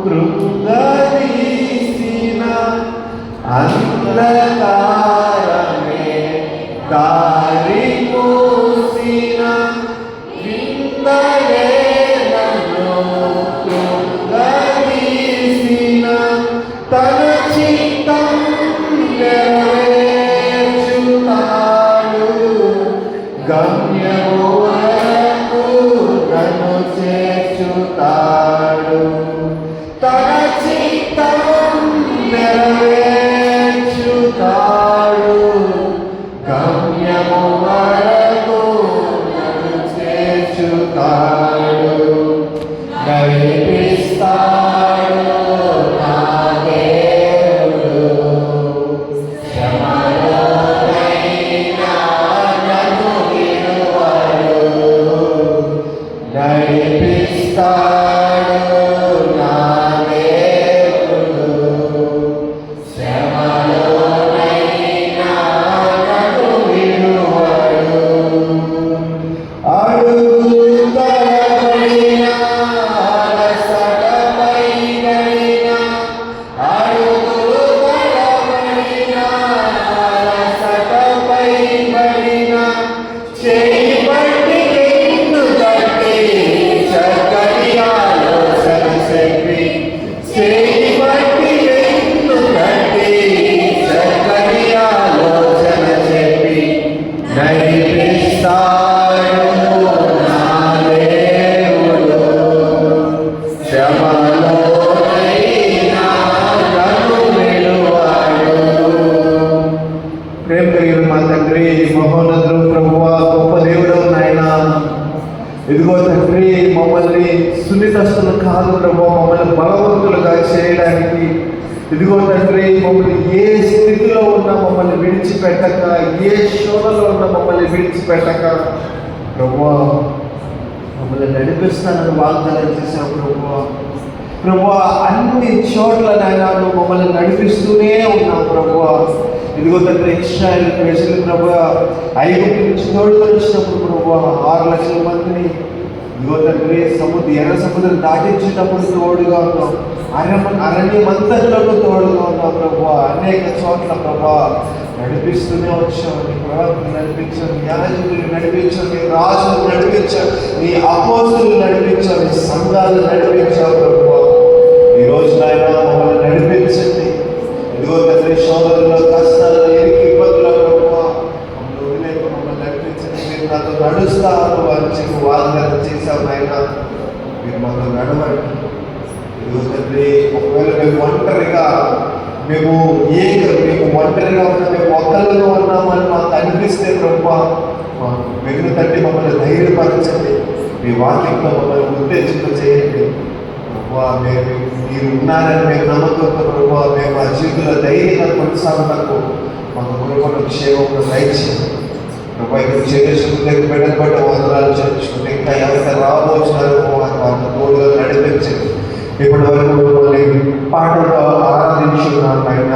కృంగదీసిన అంధకారమే దారి మూసిన విందలే నన్ను కృంగదీసిన తన చిత్తం నెరవేర్చుతాడు గమ్యము వరకు నన్ను చేర్చుతాడు తన చిత్తం నెరవేర్చుతాడు గమ్యము వరకు నన్ను చేర్చుతాడు నడిపిస్తాడు నా దేవుడు శ్రమలోనైనా నన్ను విడువడు నడిపిస్తాడు నా దేవుడు శ్రమలోనైనా నన్ను విడువడు అడుగు తరబడినా అలసటపై గడినా అడుగులు తరబడినా అలసటపై పడినా చేయి పట్టి ఎన్ను తట్టి చక్కటి ఆలోచన చెప్పి చేయి పట్టి ఎన్ను తట్టి చక్కటి ఆలోచన చెప్పి నడిపిస్తాడు నా దేవుడు శ్రమలోనైనా నన్ను విడువడు. ప్రేమ కలిగిన మా తండ్రి మహోన్నతుడు ప్రభువా గొప్ప దేవుడు నాయన ఇదిగో తండ్రి మమ్మల్ని సున్నితస్తులు కాదు ప్రభు మమ్మల్ని బలవంతులుగా చేయడానికి ఇదిగో తండ్రి మమ్మల్ని ఏ స్థితిలో ఉన్నా మమ్మల్ని విడిచిపెట్టక ఏ శోధలో ఉన్నా మమ్మల్ని విడిచిపెట్టక ప్రభువా మమ్మల్ని నడిపిస్తానని వాగ్దానం చేశావు ప్రభువా ప్రభువా అన్ని చోట్ల నాయన నువ్వు మమ్మల్ని నడిపిస్తూనే ఉన్నావు ప్రభువా ఇదిగో తండ్రి ఇశ్రాయేలు ప్రజలు ప్రభువా ఐగుప్తు నుంచి తోడుకొని వచ్చినప్పుడు ప్రభువా 6 లక్షల మందిని ఇదిగో తండ్రి ఎర్ర సముద్రం దాటించేటప్పుడు తోడుగా ఉన్నావు అరణ్యమంతట్లోనూ తోడుగా ఉన్నావు ప్రభువా అనేక చోట్ల ప్రభువా నడిపిస్తూనే వచ్చావు నీ ప్రవక్తలు నడిపించావు నీ యాజకులు నడిపించావు నీ రాజులు నడిపించావు నీ అపోస్తులు నడిపించావు నీ సంఘాలు నడిపించావు ప్రభువా ఈరోజు నాయన మమ్మల్ని నడిపించండి ఇదిగో తండ్రి సోదరుల్లో కష్టాలు ఎరికి ఇబ్బందులు ప్రభువా మమ్మల్ని వదిలేక మమ్మల్ని నడిపించండి మీరు నాతో నడుస్తారు అని చెప్పి వాగ్దానం చేశావు నాయన మీరు మాతో నడవండి ఇదిగో తండ్రి ఒకవేళ మేము ఒంటరిగా మేము ఒంటరిగా ఉన్నా మేము ఒక్కరిలో ఉన్నామని మాకు అనిపిస్తే ప్రభువా మిగిలిన తండ్రి మమ్మల్ని ధైర్యపరచండి మీ వాక్యంతో మమ్మల్ని ఉత్తేజింప చేయండి ప్రభువా మీరు ఉన్నారని మేము నమ్మకంతో ప్రభువా మేము మా జీవితంలో ధైర్యంగా కొనసాగుటకు మాకు గురుకుల క్షేమంలో దయచేయండి ప్రభా ఇక్కడ చేతులకు బిడ్డలు బట్టి వందనాలు చేయించుకుంటే ఇంకా ఎవరైతే రాబోతున్నారో వాళ్ళ తోడుగా నడిపించండి ఇప్పటి వరకు మమ్మల్ని పాటలతో ఆరాధించున్నాను ఆయన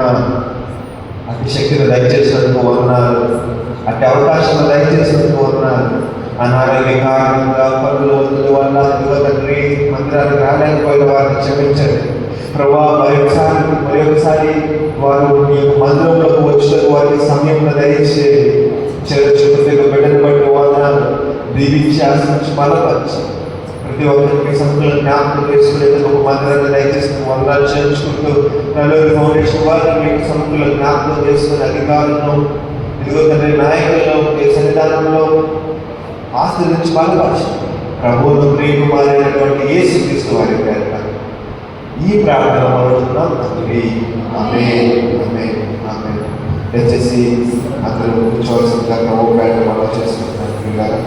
అతి శక్తిని దయచేసినందుకు వందనాలు అతి అవకాశాలు దయచేసినందుకు వందనాలు అనారోగ్య కారణంగా పనులు వల్ల ఇదిగో తండ్రి మందిరానికి రాలేకపోయిన వారిని క్షమించండి ప్రభా మరొకసారి వారు మీ మందిరంలోకి వచ్చిన వారికి సమయంలో దయచేయండి చుట్టూ బిడ్డను బట్టి వందనాలు దీవించి ఆశించి బలపరిచి ప్రతి ఒక్కరికి సంస్థలు జ్ఞాపకం చేసుకునే ఒక మందిరాన్ని దయచేసి వందనాలు చేయించుకుంటూ నలుగురు ఫౌండేషన్ వారిని మీకు సంస్థలు జ్ఞాపకం చేసుకునే అధికారులను ఇదిగో తండ్రి నాయకులను మీ సన్నిధానంలో ఆశ్రయించి బలపరిచి ప్రభువును ప్రియకుమారైనటువంటి యేసు క్రీస్తు వారి పేరున ఈ ప్రార్థన అడుగుతున్నాం తండ్రి ఆమేన్ ఆమేన్ ఆమేన్. దయచేసి అందరూ కూర్చోవలసిందిగా ప్రభు పేరున మనం చేసుకుంటున్నాం పిల్లలు.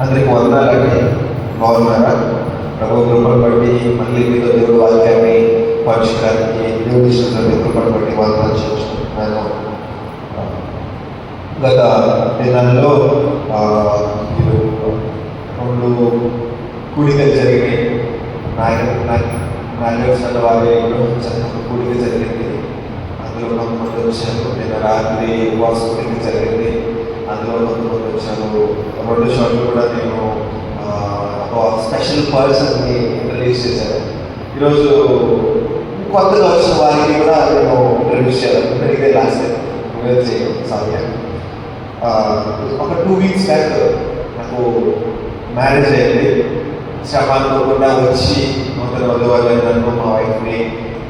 అందరికి వందనాలండి. బాగున్నారా? ప్రభు కృపను బట్టి మళ్ళీ మీతో దేవుడు వాక్యాన్ని పంచడానికి దేవుడి దేవుడి కృపను బట్టి వాగ్దానం చేస్తున్నాను. గత దినాల్లో 2 కూడికలు జరిగినాయి. నాగేశ్వర వారి కూడిక జరిగింది. అందులో కొంతమంది వచ్చారు. నిన్న రాత్రి ఉపవాస కూడిక జరిగింది. అందులో కొంతమంది వచ్చారు. 2 షాట్లు కూడా నేను ఒక స్పెషల్ పర్సన్ని ఇంట్రడ్యూస్ చేశాను. ఈరోజు కొత్తగా వచ్చిన వారికి కూడా నేను ఇంట్రడ్యూస్ చేయాలి. ఇదే లాస్ట్ సాధ్యం. ఒక 2 వీక్స్ బ్యాక్ నాకు మ్యారేజ్ అయింది. శ్రమానుకోకుండా వచ్చి నూతన వధువులు నన్ను మా వైఫ్ని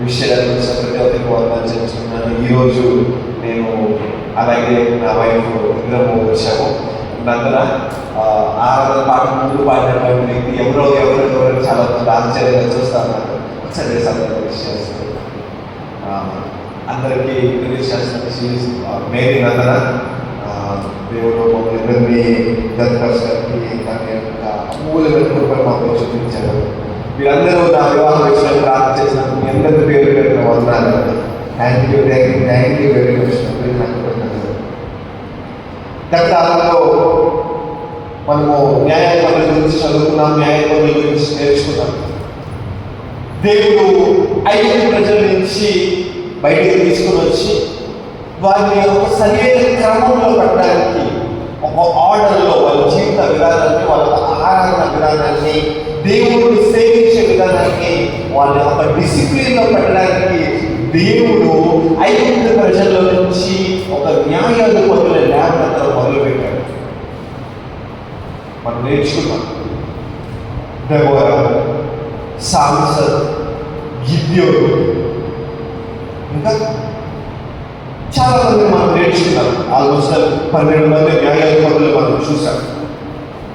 విషయాలు ప్రతి ఒక్కరికి వందలు చేస్తున్నాను. ఈరోజు నేను అలాగే నా వైఫ్ ఇద్దరము వచ్చాము. నందన ఆరాధన పాట ముందు పాడినటువంటి వ్యక్తి ఎవరో చాలా మంది ఆశ్చర్యంగా చూస్తాను. ఒకసారి విషయాలు అందరికీ ఇంట్రడ్యూస్ చేస్తున్న మేరీ నందన. దేవుడు మమ్మల్ని ఇద్దరిని జతపరచడానికి దాని యొక్క అమూల్యమైన కృపను మాకు చూపించారు. మీరందరూ నా వివాహం విషయంలో ప్రార్థన చేసినప్పుడు మీ అందరి పేరు వందనాలు. Thank you very much. గత కాలంలో మనము న్యాయపరుల గురించి చదువుకున్నాం, న్యాయపరుల గురించి నేర్చుకున్నాం. దేవుడు 5 ప్రజల నుంచి బయటకు తీసుకుని వచ్చి వారిని ఒక సరైన క్రమంలో పెట్టడానికి, ఒక ఆర్డర్లో వాళ్ళ జీవిత విధానాన్ని, వాళ్ళ ఆరాధన విధానాన్ని, దేవుడిని సేవించే విధానాన్ని, వాళ్ళ ఒక డిసిప్లిన్లో పెట్టడానికి దేవుడు 5 ప్రజల నుంచి ఒక న్యాయాధిపతుల న్యాయపత్రం మొదలుపెట్టాడు. మనం నేర్చుకున్నాం. దెబోరా, సామ్సన్, గిద్యోను, ఇంకా చాలా మంది మనం నేర్చుకున్నాం. ఆల్మోస్ట్ 12 మంది న్యాయాధిపతులు మనం చూసాం.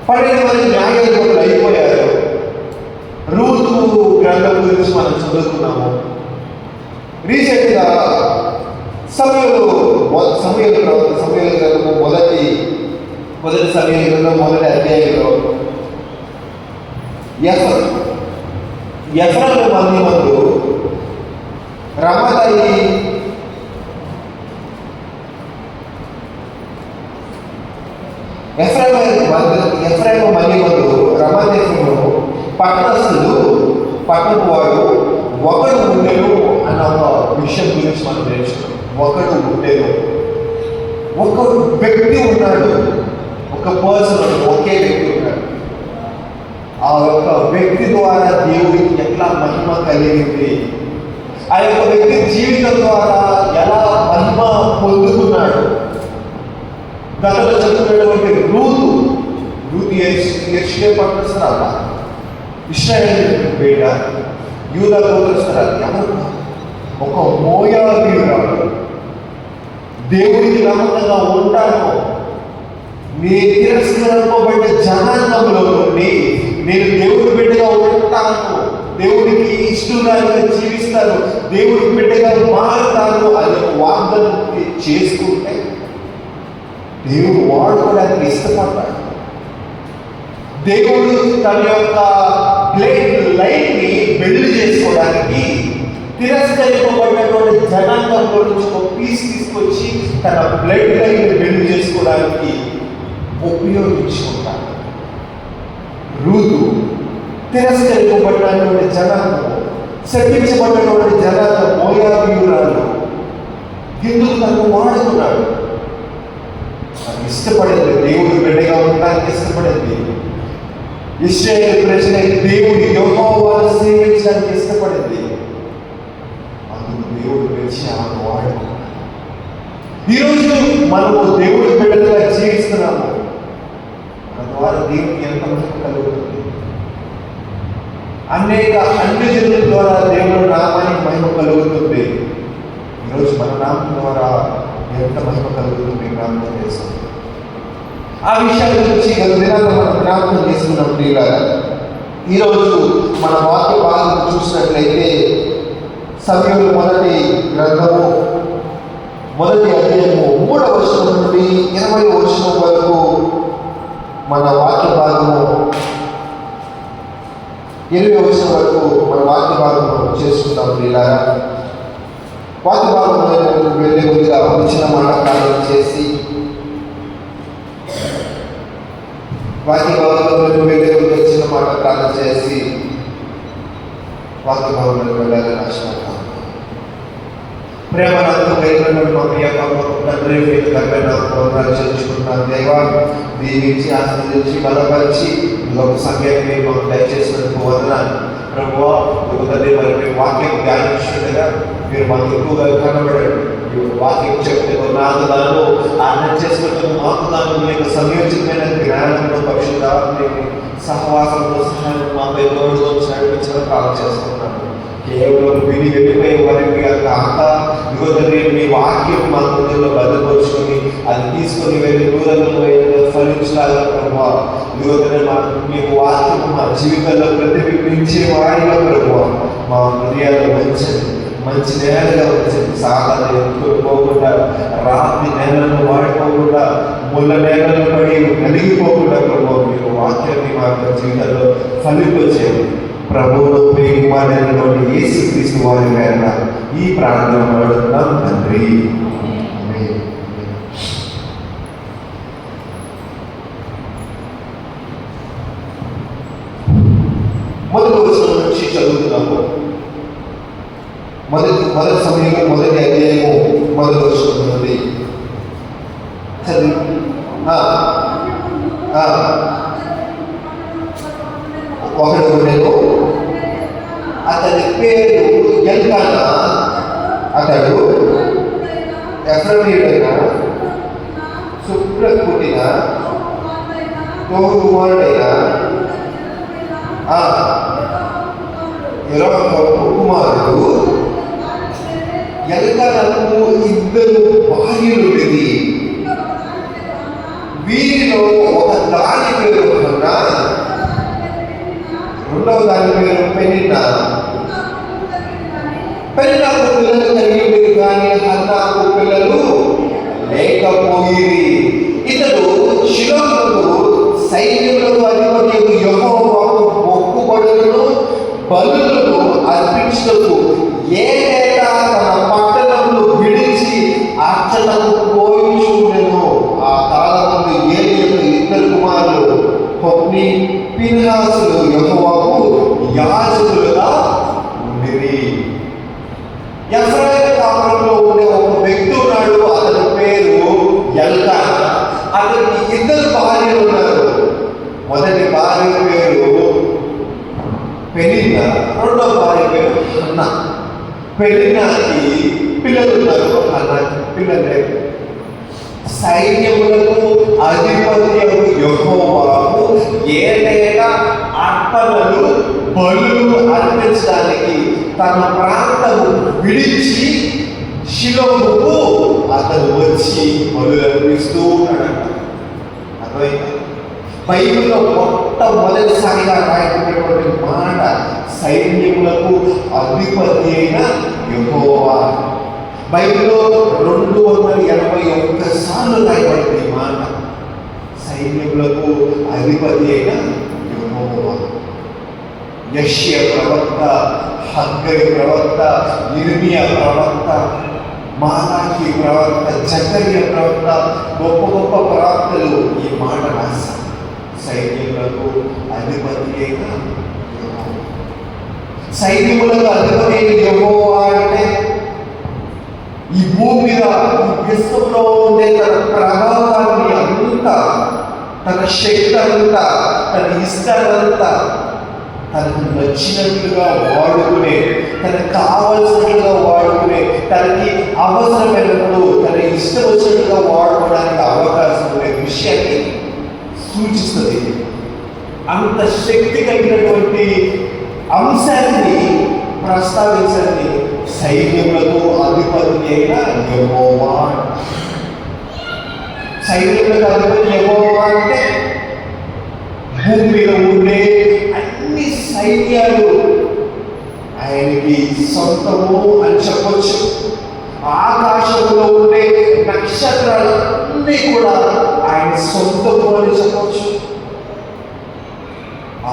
12 మంది న్యాయాధిపతులు అయిపోయారు. రూతు గ్రంథం గురించి మనం చదువుకున్నాము. రీసెంట్గా సమూయేలు గ్రంథము మొదటి సమూయేలు గ్రంథం మొదటి అధ్యాయంలో ఎఫ్రాయిము మందు రమాదాయి ఎఫ్రాయిము మందు రమాదేశంలో పట్టణస్థులు పట్టణపు వాడు ఒకడు ఉండేను అన్న ఒక విషయం గురించి మనం నేర్చుకున్నాం. ఒకడు ఉండేను, ఒక వ్యక్తి ఉన్నాడు, ఒక పర్సన్, ఒకే వ్యక్తి ఉన్నాడు. ఆ యొక్క వ్యక్తి ద్వారా దేవుడికి ఎట్లా మహిమ కలిగింది, ఆ యొక్క వ్యక్తి జీవితం ద్వారా ఎలా మహిమ పొందుతున్నాడు. గతంలో చదువుకున్నటువంటి రూతు యెరూషలేము పట్టణస్థురాలు, ఇశ్రాయేలు బిడ్డ, యూదా గోత్రస్థురాలు. ఎవరు? ఒక మోయాబీయురాలు. దేవుడికి నమ్మకంగా ఉంటాను, నీ తిరస్కరింపబడ్డ జనాంగంలో నుండి నేను దేవుడి బిడ్డగా ఉంటాను, దేవుడికి ఇష్టంగా జీవిస్తాను, దేవుడి బిడ్డగా మారుతాను అని వాగ్దానం చేసుకుంటే దేవుడు వాడుకోవడానికి ఇష్టపడ్డాడు. దేవుడు తన యొక్క లైఫ్ని బిల్డ్ చేసుకోవడానికి తిరస్కరింపబడినటువంటి జనాంగంలో నుంచి ఒక పీస్ తీసుకొచ్చి తన బ్లడ్ లైన్ బిల్డ్ చేసుకోవడానికి ఉపయోగించుకుంటాడు. రూతు తిరస్కరింపబడినటువంటి జనాంగం, శపించబడినటువంటి జనాంగం, మోయాబీయురాలు ఎందుకు తను వాడుకున్నాడు? అది ఇష్టపడింది, దేవుడు బిడ్డగా ఉండడానికి ఇష్టపడింది. ఇశ్రాయేలు ప్రజలై దేవుడి యెహోవాను సేవించడానికి ఇష్టపడింది. అందుకు దేవుడు పిలిచి ఆమెను వాడుకున్నాడు. ఈరోజు మనము దేవుడి బిడ్డలుగా జీవిస్తున్నాము. మన ద్వారా దేవుడికి ఎంత మహిమ కలుగుతుంది. అన్ని జనుల ద్వారా దేవుడి నామానికి మహిమ కలుగుతుంది. ఈరోజు మన నామం ద్వారా ఎంత మహిమ కలుగుతుంది జ్ఞాపకం చేస్తాం. ఆ విషయాల గురించి గత దినాల్లో మనం జ్ఞాపకం చేసుకున్నాం. ప్రియులారా, ఈరోజు మన వాక్య భాగం చూసినట్లయితే సమూయేలు మొదటి గ్రంథము మొదటి అధ్యాయము 3వ వచనం నుండి 20వ వచనం వరకు మన వాక్య భాగము 20వ వచనం వరకు మన వాక్య భాగం చేసుకుందాం. ఇలా వాక్య భాగంలో వెళ్ళే ముందుగా వచ్చిన మాట ప్రార్థన చేసి వాక్య భాగంలో వెళ్ళే ముందు వచ్చిన మాట ప్రార్థన చేసి వాక్య భాగంలోకి వెళ్ళాలని ఆశపడతాం. ప్రేమనందు వెళ్ళినటువంటి మా ప్రియ తండ్రి చర్చుకుంటున్నాను. దేవా దీవించి ఆశీర్వదించి బలపరిచి ఒక సమయాన్ని మాకు దయచేసినందుకు వందనాలు ప్రభువా. ఒక తండ్రి మరి మేము వాక్యం ధ్యానించుండగా మీరు మాకు ఎక్కువగా కనబడండి. వాక్యం చెప్తే నాకుదాను అర్థం చేసుకుంటున్న మాకుదాను మీకు సంయోజితమైన జ్ఞానంలో పరిశుద్ధాత్మ సహవాసంలో సహాయం మాపై తోడుగా నడిపించడం ప్రార్థన చేస్తున్నాను. కేవలం విని వెళ్ళిపోయే వారికి కాక యువతని మీ వాక్యం మా హృదయంలో భద్రపరుచుకొని అది తీసుకొని వెళ్ళి దూరంలో ఫలించలాగా ప్రభావ యువతని మీకు వాక్యం మా జీవితంలో ప్రతిబింబించే వారిగా ప్రభావ మా హృదయాలు మంచి నేలగా వచ్చింది. సాధన ఎత్తుకొని పోకుండా రాత్రి నేలను వాడిపోకుండా ముళ్ళ నేలను పడి కలిగిపోకుండా ప్రభావ మీకు వాక్యాన్ని మా జీవితంలో ఫలింపచేయండి. ప్రభువును ప్రేమాడైనటువంటి యేసుక్రీస్తు వారి పేరున ఈ ప్రార్థన అడుగుతున్నాం తండ్రి. మొదటి వచనం నుంచి చదువుతున్నాము. మొదటి సమయంలో మొదటి అధ్యాయము మొదటి వచనం నుండి చదివి ఒకడు నేను అతని పేరు ఎల్కానా, అతడు ఎఫ్రాయిముడైన సుప్రకు పుట్టిన తోగు కుమారుడైన యెరోహాము కుమారుడు. ఎల్కానాకు 2 భార్యలుండేది. వీరిలో ఒక దాని పేరు హన్నా, రెండవ దాని పేరు పెనిన్నా. పెనిన్నాకు పిల్లలు కలిగి కానీ హన్నాకు పిల్లలు లేకపోయిరి. ఇతడు షిలోముకు సైన్యములకు అధిపతి యెహోవాకు మొక్కుబడులను బలులను అర్పించుటకు ఏటేటా తన పట్టణములు విడిచి అర్చనకు పోయించుండెను. ఆ కాలమందు ఏలీయు 2 కుమారులు హొఫ్నీ ఫీనెహాసులు యెహోవాకు యాజకులుగా ఉండిరి. ఎఫ్రాయిము కాపురంలో ఉండే ఒక వ్యక్తి ఉన్నాడు. అతని పేరు ఎల్కానా. అతనికి 2 భార్యలు ఉన్నారు. మొదటి భార్య పేరు పెనిన్నా, రెండవ భార్య పేరు హన్నా. పెనిన్నాకి పిల్లలు ఉన్నారు, హన్నాకి పిల్లలు లేరు. సైన్యములకు అధిపతి యెహోవాకు ఏటేటా అర్పణలు బలులు అర్పించడానికి తన ప్రాంతము విడిచి షిలోముకు అతను వచ్చి బలులు అర్పిస్తూ ఉన్నాడంట. అర్థమైంది? బైబిల్లో మొట్టమొదటిసారిగా రాయబడినటువంటి మాట సైన్యములకు అధిపతి అయిన యెహోవా. బైబిల్లో 281 సార్లు రాయబడింది ఈ మాట. సైన్యములకు అధిపతి అయిన యెహోవా. యెషయా ప్రవక్త, హగ్గై ప్రవక్త, ఇర్మియా ప్రవక్త, మాలాకి ప్రవక్త, జకర్యా ప్రవక్త, గొప్ప గొప్ప ప్రవక్తలు ఈ మాట రాశారు. సైన్యములకు అధిపతి అయిన యెహోవా. సైన్యములకు అధిపతి అయిన యెహోవా అంటే ఈ భూమి మీద విశ్వంలో ఉండే తన ప్రభావాన్ని అంతా, తన శక్తి అంతా, తన ఇష్టాలంతా తనకు నచ్చినట్లుగా వాడుకునే, తనకు కావలసినట్లుగా వాడుకునే, తనకి అవసరమైనప్పుడు తన ఇష్టం వచ్చినట్లుగా వాడుకోవడానికి అవకాశం ఉండే విషయాన్ని సూచిస్తుంది. అంత శక్తి కలిగినటువంటి అంశాన్ని ప్రస్తావించండి. సైన్యములకు అధిపతి అయిన యెహోవా. సైన్యములకు అధిపతి యెహోవా అంటే భూమి మీద ఉండే అన్ని సైన్యాలు ఆయనకి సొంతము అని చెప్పొచ్చు. ఆకాశంలో ఉండే నక్షత్రాలన్నీ కూడా ఆయన సొంతము అని చెప్పొచ్చు.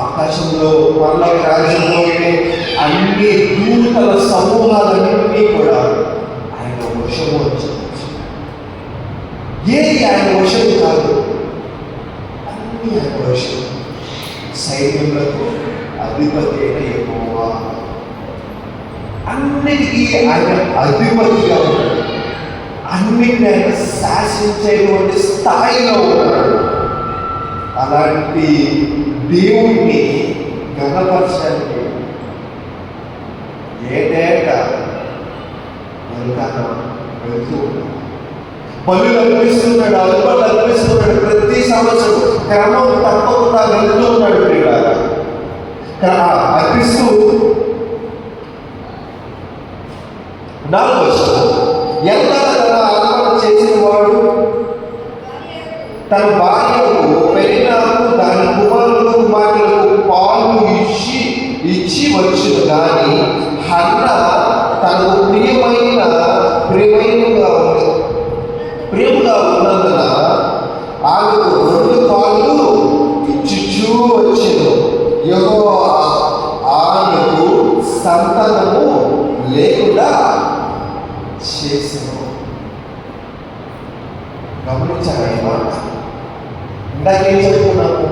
ఆకాశ ఆకాశంలో పరలోక రాజ్యంలో ఉండే అన్ని దూతల సమూహాలన్నింటినీ కూడా ఆయన వశము వచ్చి ఏది ఆయన వశం కాదు, అన్ని ఆయన వశం. సైన్యములకు అధిపతి అయిన యెహోవా, అన్నిటికీ ఆయన అధిపతిగా ఉన్నాడు, అన్నిటిని ఆయన శాసించేటువంటి స్థాయిలో ఉన్నాడు. అలాంటి దేవుణ్ణి గణపరచడానికి ఏటేటా వెళ్తూ ఉన్నాడు. బలులు అర్పిస్తున్నాడు, అల్పాలు అర్పిస్తున్నాడు. ప్రతి సంవత్సరం క్రమం తప్పకుండా వెళ్తూ ఉన్నాడు. అర్పిస్తూ 4వ వచనం, ఎంత తన అర్పణ చేసిన వాడు తన భార్యకు పెరిగినాకు దాని కుమారులకు కుమారులకు పాలు ఇచ్చి వచ్చును. కానీ హన్న తనకు ప్రియముగా ఉన్నందున ఆమెకు 2 పాలు ఇచ్చుచూ వచ్చెను. యెహోవా ఆమెకు సంతానము లేకుండా చేసెను. గమనించారా ఈ మాట? ఇందాకేం చెప్పుకున్నాము?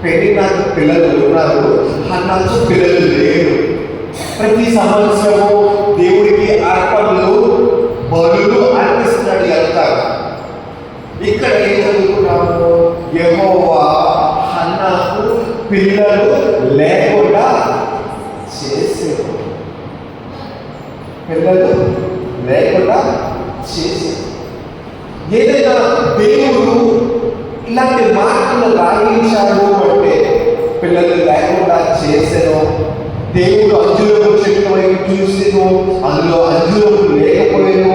పెరిగినాకు పిల్లలు ఉన్నారు, హన్నాకు పిల్లలు లేరు. ప్రతి సంవత్సరము దేవుడికి అర్పణలు బలులు అర్పిస్తున్నాడు వెళ్తారు. ఇక్కడ ఏం చదువుకున్నాము? యెహోవా హన్నాకు పిల్లలు లేకుండా చేసేది, పిల్లలు లేకుండా చేసేది. ఏదైనా దేవుడు ఇలాంటి మాటలు రాయించాడు అంటే పిల్లలు లేకుండా చేసేను. దేవుడు అంజూరపు చెట్టు వైపు చూసేను, అందులో అంజూరపు లేకపోయాను,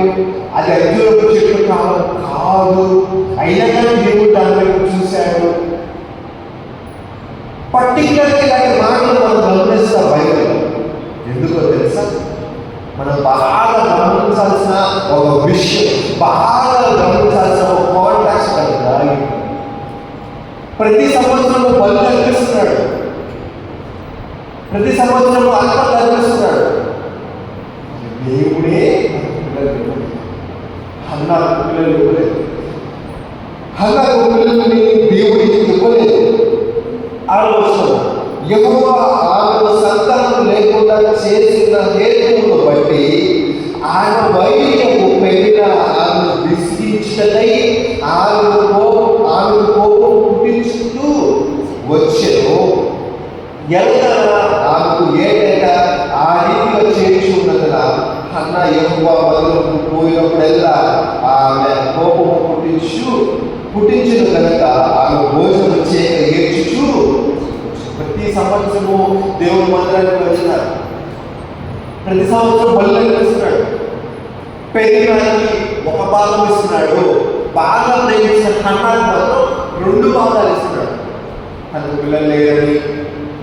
అది అంజూరపు చెట్టు కాదు, అయినా కానీ దేవుడు దాని వైపు చూశాడు. పర్టికులర్గా ఇలాంటి మాటలు మనం గమనిస్తాం బైబిల్. ఎందుకో తెలుసా? మనం బాగా గమనించాల్సిన ఒక విషయం, బాగా గమనించాల్సిన ఒక కాంటాక్ట్ కదా. ప్రతి సంవత్సరం బలు అర్పిస్తున్నాడు, ప్రతి సంవత్సరం అర్పణలు అర్పిస్తున్నాడు. దేవుడే హన్నాకు పిల్లలు ఇవ్వలేదు, హన్నాకు పిల్లలని దేవుడికి ఇవ్వలేదు. ఆలోచన యెహోవా ఆమెకు సంతానం లేకుండా చేసిన హేతువును బట్టి ఆయన వైర్యము పెరిగిన ఆమెను విసిగించుటకై ఆమెకు కోపం పుట్టించుతూ వచ్చెను. ఎల్లగా ఆమెకు ఏటేటా ఆ రీతిగా చేర్చున్నదన అన్న యెహోవా బలులకు పోయినప్పుడల్లా ఆమె కోపము పుట్టించిన కనుక ఆమె భోజనం చేయక ఏడ్చుచూ. ప్రతి సంవత్సరము దేవుని మందిరానికి వచ్చినారు, ప్రతి సంవత్సరం బలు అర్పిస్తున్నాడు. పెరిగినానికి 1 భాగం ఇస్తున్నాడు, బాగా ప్రేమించిన హన్నాకు మాత్రం 2 భాగాలు ఇస్తున్నాడు. తనకు పిల్లలు లేదని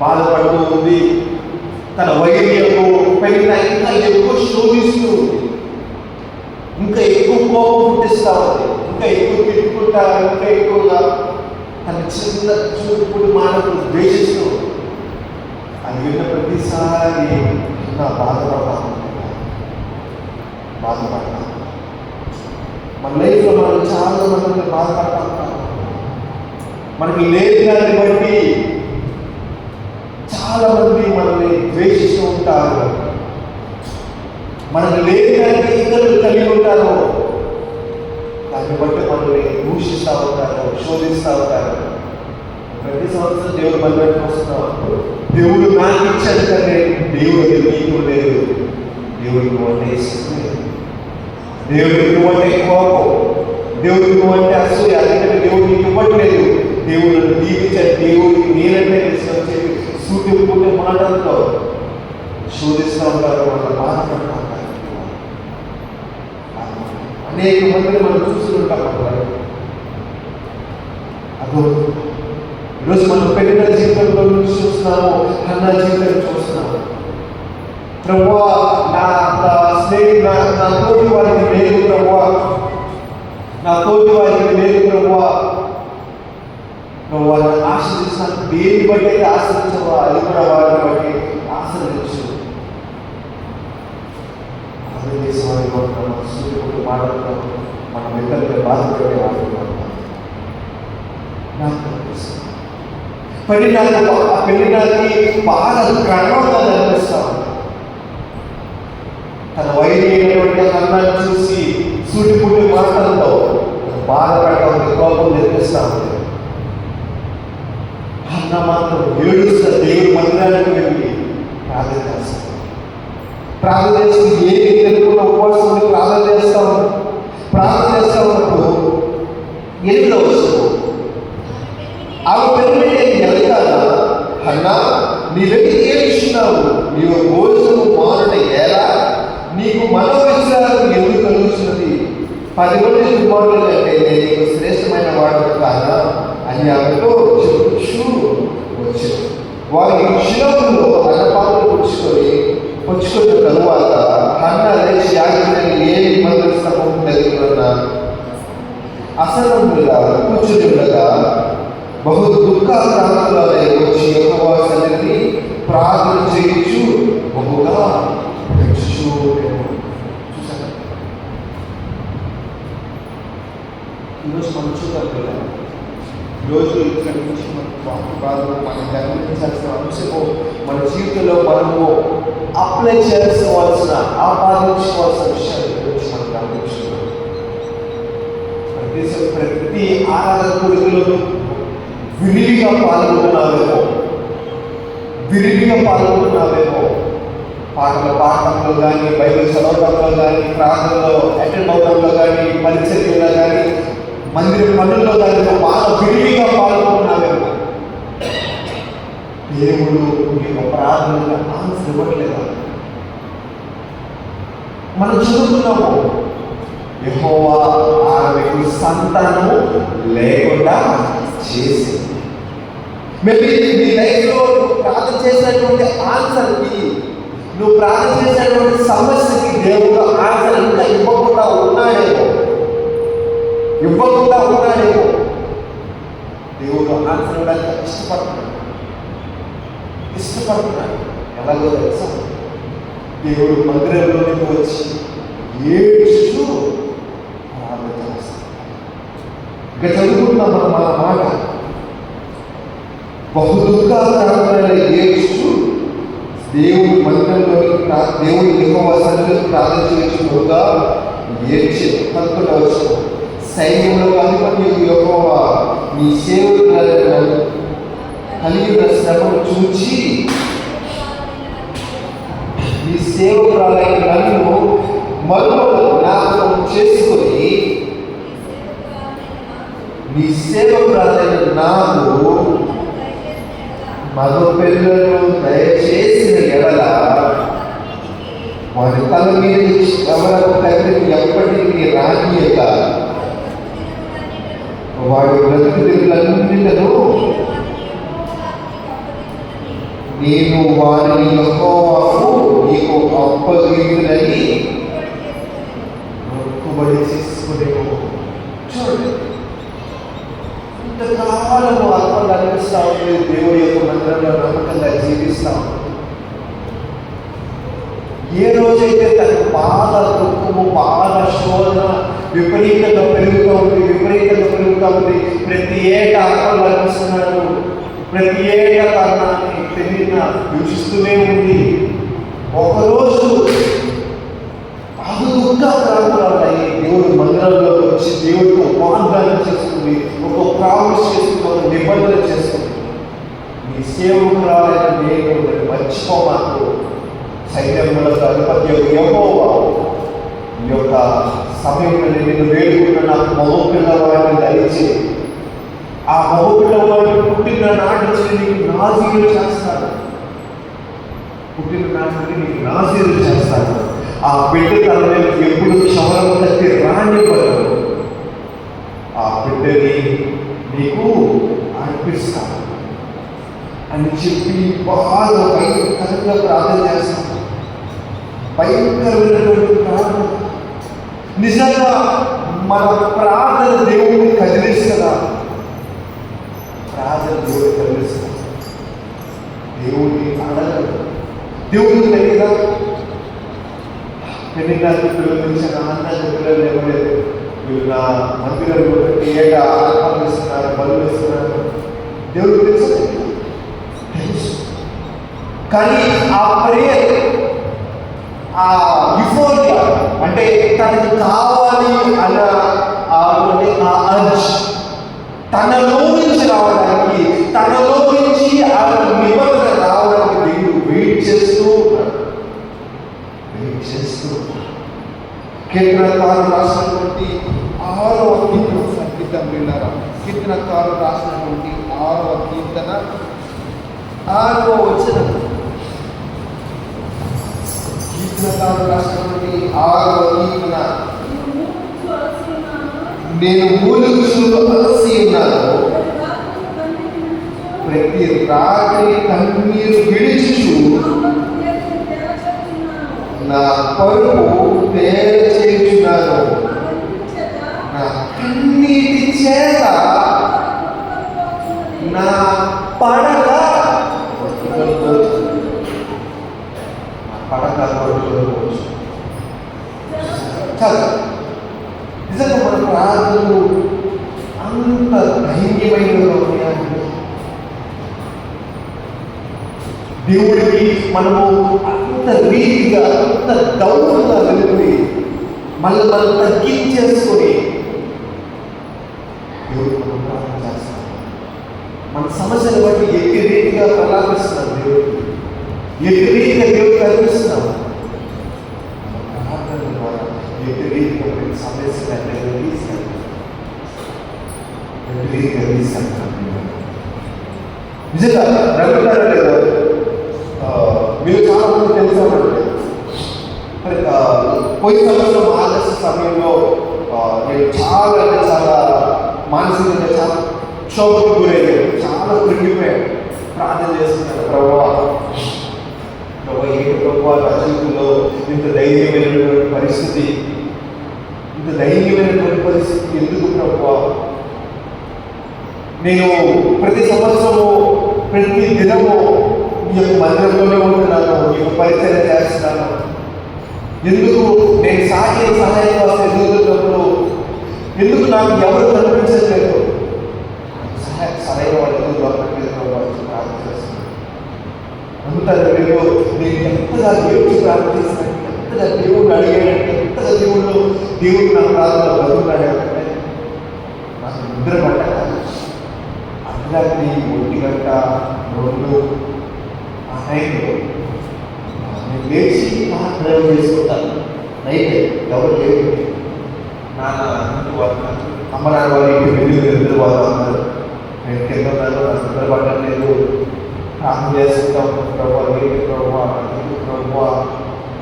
బాధపడుతూ ఉంది, తన వైర్యము పెరిగిన ఇంకా ఎక్కువ శోధిస్తూ ఉంది, ఇంకా ఎక్కువ కోపం పుట్టిస్తూ ఉంది, ఇంకా ఎక్కువ తిట్టుకుంటా, ఇంకా ఎక్కువగా తన చిన్న చూపుడు మాటలు ద్వేషిస్తూ. అది విన్న ప్రతిసారి నా బాధపడతాను. మన లైఫ్లో మనం చాలా మంది బాధపడతాం. మనకి లేని దాన్ని బట్టి చాలా మంది మనల్ని ద్వేషిస్తూ ఉంటారు. మనకు లేని దానికి ఇతరులు కలిగి ఉంటారు, దాన్ని బట్టి మనల్ని దూషిస్తూ ఉంటారు, శోధిస్తూ ఉంటారు. ప్రతి సంవత్సరం దేవుడు మందిరానికి వస్తున్నాం. దేవుడు నాకు ఇచ్చాడు కానీ దేవుడికి నీకు లేదు, దేవుడికి నువ్వంటే ఇష్టం లేదు, దేవుడికి నువ్వంటే కోపం, దేవుడికి నువ్వంటే అసూయ, అందుకని దేవుడు నీకు ఇవ్వట్లేదు. దేవుడు దీవించాడు, దేవుడికి నేనంటే ఇష్టం చెప్పి సూటి పుట్టే మాటలతో శోధిస్తూ ఉంటారు, వాళ్ళ బాధపడుతూ ఉంటారు. అనేక మందిని మనం చూస్తుంటాం. అదో ఈరోజు మనం పెట్టిన జీవితంలో నుంచి చూస్తున్నాము, హన్నా జీవితం చూస్తున్నాము. ప్రభువా నా తోటి వారికి లేదు ప్రభువా, నా తోటి వారికి లేదు ప్రభువా, నువ్వు వాళ్ళని ఆశ్రదించిన దేని బట్టి అయితే ఆశ్రదించావో అది కూడా వాళ్ళని బట్టి ఆశ్రదించు. అర్థం చేసే వారి సూర్యుడు మాట్లాడతాం, మనం ఇద్దరిని బాధపడే వాడుతున్నాం. నాకు అనిపిస్తుంది పెళ్ళినాకి బాగా క్రమంగా అనిపిస్తాం. తన వైద్యుడైనటువంటి అన్నాన్ని చూసి సూటిపుట్టి మాటలతో బాధపడటం, కోపం తెప్పిస్తా ఉంది. అన్న మాత్రం ఏడుస్తా దేవుడి మందిరానికి వెళ్ళి ప్రార్థన చేస్తాం. ప్రార్థన చేసి ఏమి తెలుగులో ఉపవాసం ఉండి ప్రార్థన చేస్తా ఉన్నప్పుడు 8వ వచనం, ఆమె పెరిమిటి ఎలకాల, అన్నా నీవెందుకు ఏడుస్తున్నావు? నీవు భోజనము మానుట ఎలా? నీకు మనోవిచారం ఎందుకు కలుగుతున్నది? 10 మంది కుమారుల కంటే నేను నీకు శ్రేష్టమైన వాడు కాదా అని ఆమెతో చెప్పుచూ వచ్చాను. వారి క్షణంలో అన్నపాత్రలు పుచ్చుకున్న తరువాత హన్నా లేచి ఆగిపోయిన ఏ మందిర స్తంభం దగ్గర అసలంగా కూర్చుని ఉండగా బహు దుఃఖాక్రాంతులై వచ్చి యెహోవా సన్నిధిని ప్రార్థన చేయించు బహుగా చూసాను. ఈరోజు మనం చూద్దాం కదా, ఈరోజు ఇక్కడి నుంచి మనం గమనించాల్సిన అంశము, మన జీవితంలో మనము అప్లై చేసుకోవాల్సిన, ఆపాదించుకోవాల్సిన విషయాల గురించి మనం గమనించుకున్నాం. ప్రతి ఆరాధన కూడికలోనూ విరివిగా పాల్గొంటున్నావేమో. పాటల పాఠంలో కానీ, బైబిల్ చదవడంలో కానీ, ప్రార్థనలో అటెండ్ అవడంలో కానీ, పరిచర్యలో కానీ, మందిర పనుల్లో కానీ బాగా విరివిగా పాల్గొంటున్నావేమో. దేవుడు మీ ప్రార్థనగా ఆన్సర్ ఇవ్వట్లేదా? మనం చదువుతున్నాము, యెహోవా ఆమెకు సంతానము లేకుండా చేసి. మేబీ నీ లైఫ్లో ప్రార్థన చేసినటువంటి ఆన్సర్కి, నువ్వు ప్రార్థన చేసినటువంటి సమస్యకి దేవుడు ఆన్సర్ ఇంకా ఇవ్వకుండా ఉన్నాడేమో. దేవుడు ఆన్సర్ ఇవ్వడానికి ఇష్టపడుతున్నాడు. ఎలాగో తెలుసా? దేవుడు మందిరంలోనికి వచ్చి ఏడుస్తూ ప్రార్థన చేస్తాడు. ఇంకా చదువుకుంటున్నాం మన మాట, బహు దుఃఖాక్రాంతులై ఏడుస్తూ దేవుడి మందిరంలోకి దేవుడి యెహోవా సన్నిధిని ప్రార్థన చేయించుకోగా ఏడ్చి 11వ వచనం, సైన్యంలో అధిపతి యెహోవా నీ సేవకులను కలిగిన శ్రమను చూచి నీ సేవకురాలైన నన్ను మరో జ్ఞాపకం చేసుకొని నీ సేవకురాలైన నాకు మరో పిల్లలను దయచేసిన ఎడల వారి తల మీద ఎవరకు తల్లిని ఎప్పటికీ రానియక వాడి బ్రతుకులన్నిటిలో నేను వారిని యెహోవాకు నీకు అప్పగించునని మొక్కుబడి చేసుకునేమో. చూడండి, ఇంతకాలము ఆత్మలు అనిపిస్తూ ఉంది, దేవుడి యొక్క మందిరంలో నమ్మకంగా జీవిస్తాం. ఏ రోజైతే తనకు బాగా దుఃఖము, బాగా శోధన విపరీతంగా పెరుగుతూ ఉంది, ప్రతి ఏటా ఆత్మలు అనిపిస్తున్నాడు, ప్రతి ఏటా తనని తెలియక యోచిస్తూనే ఉంది. ఒకరోజు బాగా దుఃఖాక్రాంతులయ్యి దేవుడు మందిరంలో వచ్చి దేవుడితో వాగ్దానం చేసుకుంది, ఒక ప్రామిస్ చేసుకుని, ఒక నిబంధన చేసుకుంది. నీ సేవకురాలైన నేను మర్చిపోమాకు. సైన్యముల అధిపతి యెహోవా ఈ యొక్క సమయంలో నేను వేడుకున్న నాకు మగ పిల్లవాడిని దయచి, ఆ మగ పిల్లవాడిని పుట్టిన నాటి నుంచి నీకు నాజీలు చేస్తాను. ఆ బిడ్డ తన మీద ఎప్పుడు క్షవరం తట్టి రానివ్వదు. ఆ బిడ్డని నీకు అర్పిస్తాను అని చెప్పి బాగా భయంకరంగా ప్రార్థన చేస్తాను. భయంకరమైనటువంటి ప్రార్థన. నిజంగా మన ప్రార్థన దేవుడిని కదిలిస్తుందా? ప్రార్థన దేవుడు కలిగిస్తాం. దేవుడిని అడగదు. దేవుడికి తెలియదా? పెళ్లికి పిల్లల నుంచి అన్నది పిల్లలు ఇవ్వలేదు. వీళ్ళు నా మందిరంలో ఏటా ఆత్మలు ఇస్తున్నారు, బలు ఇస్తున్నారు. దేవుడికి తెలుసు. కానీ ఆ ప్రేయర్, ఆ యుఫోరియా అంటే తనకు కావాలి అన్న ఆ అర్జ్ తనలో నుంచి రావడానికి, తనలో నుంచి ఆ నిబంధన రావడానికి దేవుడు వెయిట్ చేస్తూ కీర్తనకారులు రాసినటువంటి 6వ కీర్తన విన్నారా? కీర్తనకారులు రాసినటువంటి 6వ కీర్తన 6వ వచనం. కీర్తనకారులు రాసినటువంటి 6వ కీర్తన, నేను మూలుగుచు అలసి ఉన్నాను, ప్రతి రాత్రి కన్నీరు విడిచుచు నా పరుపు తేల్చేయుచున్నాను, నా కన్నీటి చేత నా పడక చాలా నిజంగా మన ప్రార్థనలు అంత ధైర్యమైనగా ఉన్నాయండి. దేవుడికి మనము అంత రీతిగా, అంత దౌర్యంగా వెళ్ళిపోయి మళ్ళీ మనం తగ్గించేసుకొని దేవుడికి మనం ప్రార్థన చేస్తాం. మన సమస్యను బట్టి ఎట్టి రీతిగా ప్రలాపిస్తున్నాం, దేవుడికి ఎట్టి రీతిగా దేవుడికి కనిపిస్తున్నాం. ప్రార్థన ద్వారా ఎట్టి రీతిగా సమస్యలు నిజంగా నమ్ముతారో లేదో మీరు చాలా మంది తెలుసామంటే, మరి పోయిన సంవత్సరం ఆగస్టు సమయంలో నేను చాలా అంటే చాలా మానసికంగా చాలా క్షోభకు గురయ్యాను, చాలా కృంగిపోయాను. ప్రార్థన చేస్తున్నాను, ప్రభువా ఏంటి ప్రభువా నా జీవితంలో ఇంత ధైర్యమైనటువంటి పరిస్థితి, ఇంత ధైర్యమైనటువంటి పరిస్థితి ఎందుకు ప్రభువా? నేను ప్రతి సంవత్సరము ప్రతి దినము ఈ యొక్క మందిరంలోనే ఉంటున్నాను, ఈ యొక్క పరిచయం చేస్తున్నాను. ఎందుకు నేను సహాయం కోసం ఎదుగుతున్నప్పుడు ఎందుకు నాకు ఎవరు కనిపించట్లేదు? సరైన వాళ్ళు ఎందుకు దొరకట్లేదు ప్రార్థన చేస్తున్నాను. అందుతారు మీరు, నేను ఎంతగా దేవుడికి ప్రార్థిస్తాను, ఎంతగా దేవుడిని అడిగాడంటే, ఎంతగా దేవుడు నా ప్రార్థన బతుకున్నాడంటే నాకు నిద్ర పడ్డాను. అర్ధరాత్రి 1 గంట 2 ఆ టైంలో నేను లేచి కార్ డ్రైవ్ చేసుకుంటాను. నైట్ ఎవరు లేరు, నాన్న ఇంటి వాళ్ళు, అమ్మ నాన్న వాళ్ళు ఇంటి వెళ్ళి వాళ్ళు అన్నారు. నేను కింద ఉన్నాను, నాకు నిద్ర పడలేదు. ప్రార్థన చేసుకుంటాం, ప్రభావ ఏంటి ప్రభావ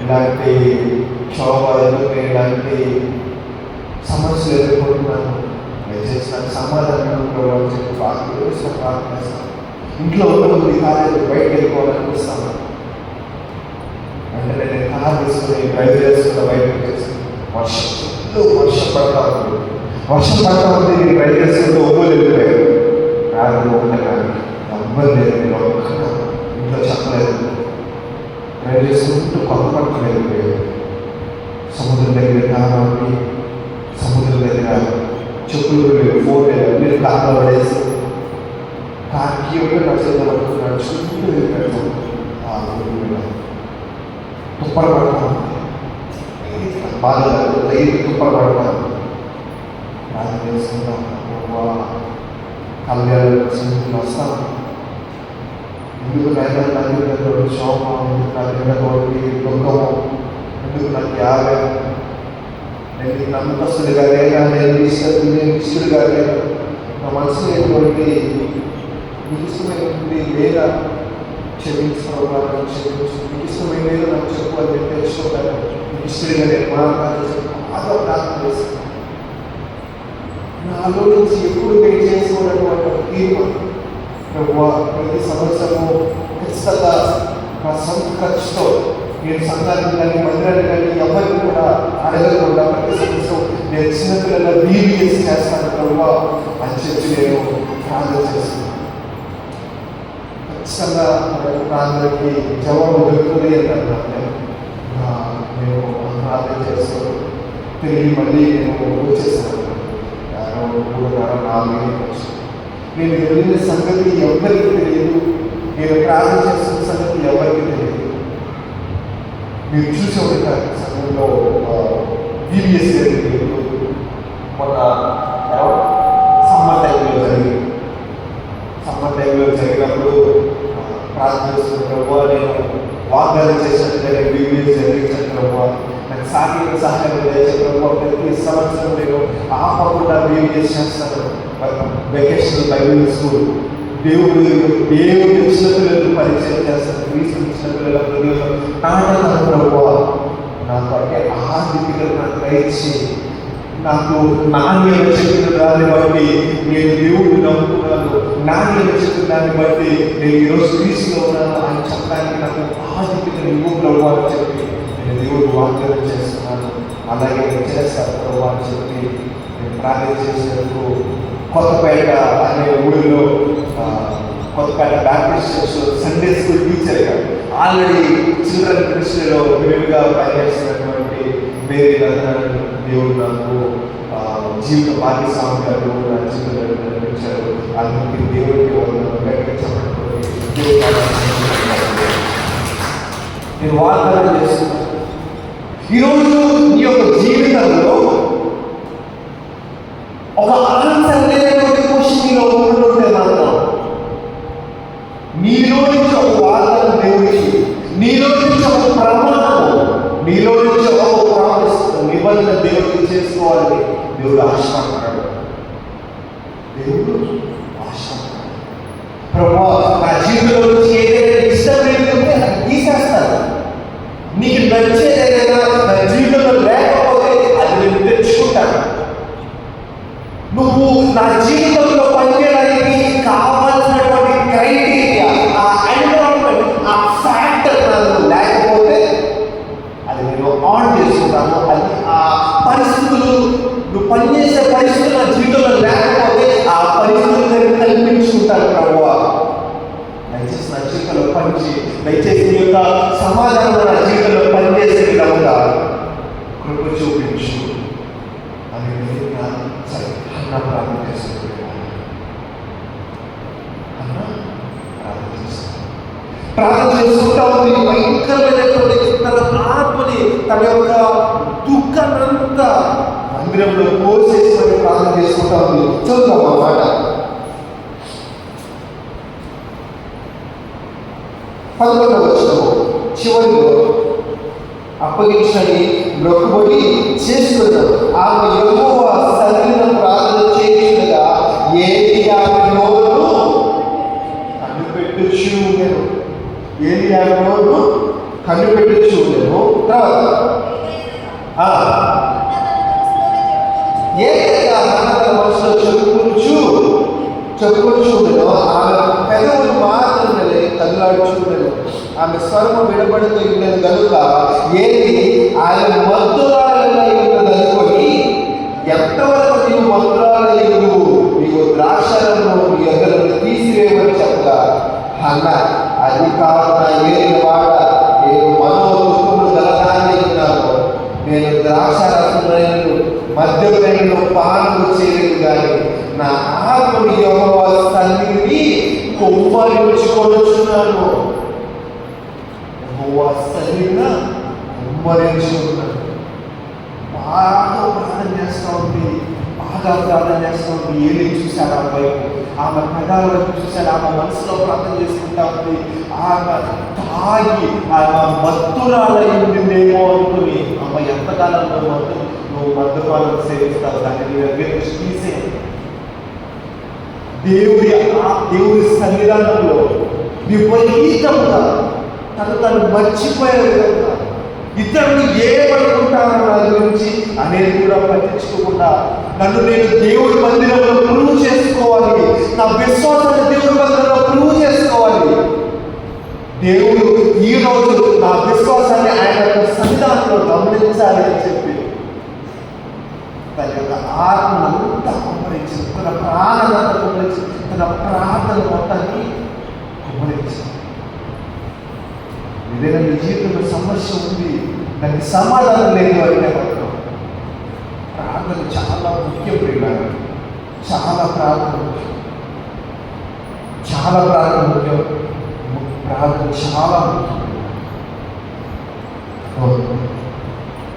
ఇలాంటి క్షోభ ఎందుకు, ఇలాంటి సమస్యలు ఎదుర్కొంటున్నాను, చేసిన సమాధానం ప్రభావం చెప్పి బాగా ప్రార్థన చేస్తాను. ఇంట్లో ఉన్నది కాలేదు, బయటకు వెళ్ళిపోవాలనిపిస్తాను. వెంటనే నేను కారు తీసుకుని డ్రైవ్ చేసుకున్న బయటకు వచ్చేసి వర్షం పడతా ఉంది. నేను డ్రైవ్ చేసుకుంటూ ఒంగోలు వెళ్ళిపోయాను. ప్రార్థన ఉండగానే ఎవ్వరు లేదు, నేను ఒక్కగా ఇంట్లో చెప్పలేదు. డ్రైవ్ చేసుకుంటూ కొత్త పట్టుకుని వెళ్ళిపోయాను. సముద్రం దగ్గర కావాలి, సముద్రం దగ్గర చెప్పులు లేవు, ఫోన్ లేదు, మీరు కార్లో పడేసి కార్కి ఒకటి నడుచుకుంటూ చుట్టూ వెళ్ళిపోయాను. తుప్పలు పడతాను, బాగా రైతు తుప్పలు పడతాను. ప్రార్థన చేసుకుంటాం, కళ్యాణం వస్తాను. ఎందుకు నాకు శోభం, నాకు ఎండగొట్టి దుఃఖము, ఎందుకు నాకు యాభై, నేను నమ్మకస్తుడిగా లేక, నేను ఇష్టడుగా లేక, నా మనసులో ఎటువంటి నీకు ఇష్టమైనటువంటి లేదా క్షమించుకోవాలి, క్షమించు, నీకు ఇష్టమైన లేదా నాకు చెప్పు అని చెప్పి తెలుసుకోవాలి. నీకు ఇష్టడిగా నేను బాగా ప్రార్థన చేస్తాను. నాలో నుంచి ఎప్పుడు నేను చేసుకోవాలన్నటువంటి తీర్మానం ప్రభువా, ప్రతి సంవత్సరము ఖచ్చితంగా నా సొంత ఖర్చుతో నేను సంఘానికి కానీ మందిరాన్ని కానీ ఎవరిని కూడా అడగకుండా ప్రతి సంవత్సరం నేను చిన్నపిల్లల VBS చేస్తాను ప్రభువా అని చెప్పి నేను ప్రార్థన చేస్తున్నాను. ఖచ్చితంగా ప్రార్థనకి జవాబు దొరుకుతుంది అంటారు. నేను ప్రార్థన చేస్తూ తిరిగి మళ్ళీ నేను వచ్చేసాను. 3:30-4 నేను వెళ్ళిన సంగతి ఎవరికి తెలియదు, నేను ప్రార్థన చేస్తున్న సంగతి ఎవరికి తెలియదు. మీరు చూసే ఉంటారు సంఘంలో VBS మొన్న సమ్మర్ టైంలో జరిగినప్పుడు ప్రార్థన చేస్తున్నప్పుడు నేను వాగ్దానం చేసినట్టుగా VBS జరిగించినప్పుడు నాకు సాంఘిక సహాయం చేసినప్పుడు ప్రతి సంవత్సరం నేను ఆపకుండా VBS చేస్తాను. వెకేషనల్ బైబిల్ స్కూల్ దేవుడు ఇచ్చిన పిల్లలు పరిచయం చేస్తాను. క్రీస్తు ఇచ్చిన పిల్లల నాటకాలు ప్రభువా నాకు అంటే ఆర్థికంగా నాకు దయచి నాకు నాణ్యత చెప్పిన దాన్ని బట్టి నేను దేవుడిని నమ్ముకున్నాను, నాణ్యత చెప్పిన దాన్ని బట్టి నేను ఈరోజు క్రీస్తులో ఉన్నాను అని చెప్పడానికి నాకు ఆర్థికంగా ఇవ్వు ప్రభు అని చెప్పి నేను దేవుడు వాగ్దానం చేస్తున్నాను. అలాగే నేను చేస్తాను ప్రభు అని చెప్పి నేను ప్రార్థన చేసినందుకు కొత్తపేట అనే ఊరిలో కొత్తపేట బ్యాప్టిస్ట్ చర్చ్లో సండే స్కూల్ టీచర్గా ఆల్రెడీ చిల్డ్రన్ మినిస్ట్రీలో విరివిగా పనిచేస్తున్నటువంటి మేరీ రత్నాన్ని దేవుడు నాకు జీవిత భాగ్యస్వామిగా దేవుడు నా జీవితంలో నడిపించారు. అందుకే దేవుడికి నేను వాగ్దానం చేస్తున్నాను. ఈరోజు నీ యొక్క జీవితంలో ఒక ఆన్సర్ లేనటువంటి క్వశ్చన్లో ఉంటుంటే మాత్రం నీలో నుంచి ఒక వాగ్దానం దేవుడికి, నీలో నుంచి ఒక ప్రమాణము, నీలో నుంచి ఒక ప్రామిస్ నిబంధన దేవుడికి చేసుకోవాలని దేవుడు ఆశపడతాడు. దేవుడు ఆశపడతాడు. ప్రభువా నా జీవితంలో నుంచి ఏదైనా ఇష్టం లేకుంటే అది తీసేస్తాను, నీకు నచ్చేది ఏదైనా నా జీవితంలో లేకపోతే అది నేను తెచ్చుకుంటాను. నువ్వు నా జీవితంలో పనిచేయడానికి కావాల్సినటువంటి క్రైటీరియా, ఆ ఎన్విరాన్మెంట్, ఆ ఫ్యాక్టర్ నాకు లేకపోతే అది నేను ఆన్ చేసుకుంటాను. అది ఆ పరిస్థితులు, నువ్వు పనిచేసే పరిస్థితులు నా జీవితంలో లేకపోతే ఆ పరిస్థితులు నేను కల్పించుకుంటాను. ప్రభువా దయచేసి నా జీవితంలో పనిచేసి, దయచేసి నీ యొక్క సమాజంలో నా జీవితంలో పనిచేసే విధంగా కృప చూపించు అని ప్రార్థన చేస్తున్నాను. ప్రార్థన చేసుకుంటా ఉంది. భయంకరమైనటువంటి తన ఆత్మని, తన యొక్క దుఃఖాన్నంతా మందిరంలో కోసేసుకొని ప్రార్థన చేసుకుంటా ఉంది. చూద్దాం అన్నమాట. 11వ వచనము చివరిలో అప్పగించని మొక్కుబడి చేసుకున్నాడు. ఆమె యెహోవా సన్నిధిలో ప్రార్థన చేయుచుండగా ఏలీయా నోరును కనిపెట్టుచు ఉండెను. ఏలీయా నోరును కనిపెట్టుచు ఉండెను. తర్వాత ఏలీయా తన మనసులో చెప్పుకొనుచు ఉండెను. ఆమె పెదవులు మాత్రమే కదలాడుచుండెను. ఆమె స్వరము విడబడుతూ ఉండేది కనుక ఏది ఆయన మత్తురాలై ఉన్నదనుకొని, ఎంతవరకు నీవు మత్తురాలై నీవు ద్రాక్షలను నీ ఎదురు తీసివేయమని చెప్పగా, అన్న అది కాదు నా ఏది వాడ, నేను మనోదుఖములు గలదాన్ని ఉన్నాను. నేను ద్రాక్షరసములను మద్యములను పానము చేయలేదు, కానీ నా ఆత్మని యెహోవా సన్నిధిని కుమ్మరించుకొనుచున్నాను. యెహోవా సన్నిధిని కుమ్మరించుకున్నాను. బాగా ప్రార్థన చేస్తూ ఉంది, బాగా ప్రార్థన చేస్తూ ఉంది. ఏలి చూశాడు ఆ వైపు, ఆమె పెదాల వైపు చూశాడు. ఆమె మనసులో ప్రార్థన చేసుకుంటా ఉంది. ఆమె తాగి ఆమె మత్తురాలై ఉండిందేమో అనుకుని, ఆమె ఎంతకాలంలో నువ్వు మద్యపానం సేవిస్తావు, దాన్ని నీ దగ్గర నుంచి తీసేయి. దేవుడి సన్నిధానంలో విపరీతంగా తను మర్చిపోయే విధంగా, ఇతరులు ఏమనుకుంటారో నా గురించి అనేది కూడా పట్టించుకోకుండా, నన్ను నేను దేవుడి మందిరంలో ప్రూవ్ చేసుకోవాలి, నా విశ్వాసాన్ని దేవుడి మందిరంలో ప్రూవ్ చేసుకోవాలి. దేవుడు ఈరోజు నా విశ్వాసాన్ని ఆయన యొక్క సన్నిధానంలో గమనించాలి అని చెప్పి తన యొక్క ఆత్మనంతా కుమ్మరించింది, తన ప్రాణాలంతా కుమ్మరించి, తన ప్రార్థన మొత్తాన్ని గమనించాలి. ఏదైనా మీ జీవితంలో సమస్య ఉంది, దానికి సమాధానం లేదు అంటే మాత్రం ప్రార్థన చాలా ముఖ్యం. ప్రియులారా, చాలా ప్రార్థన ముఖ్యం, చాలా ప్రార్థన ముఖ్యం. ప్రార్థన చాలా ముఖ్యం.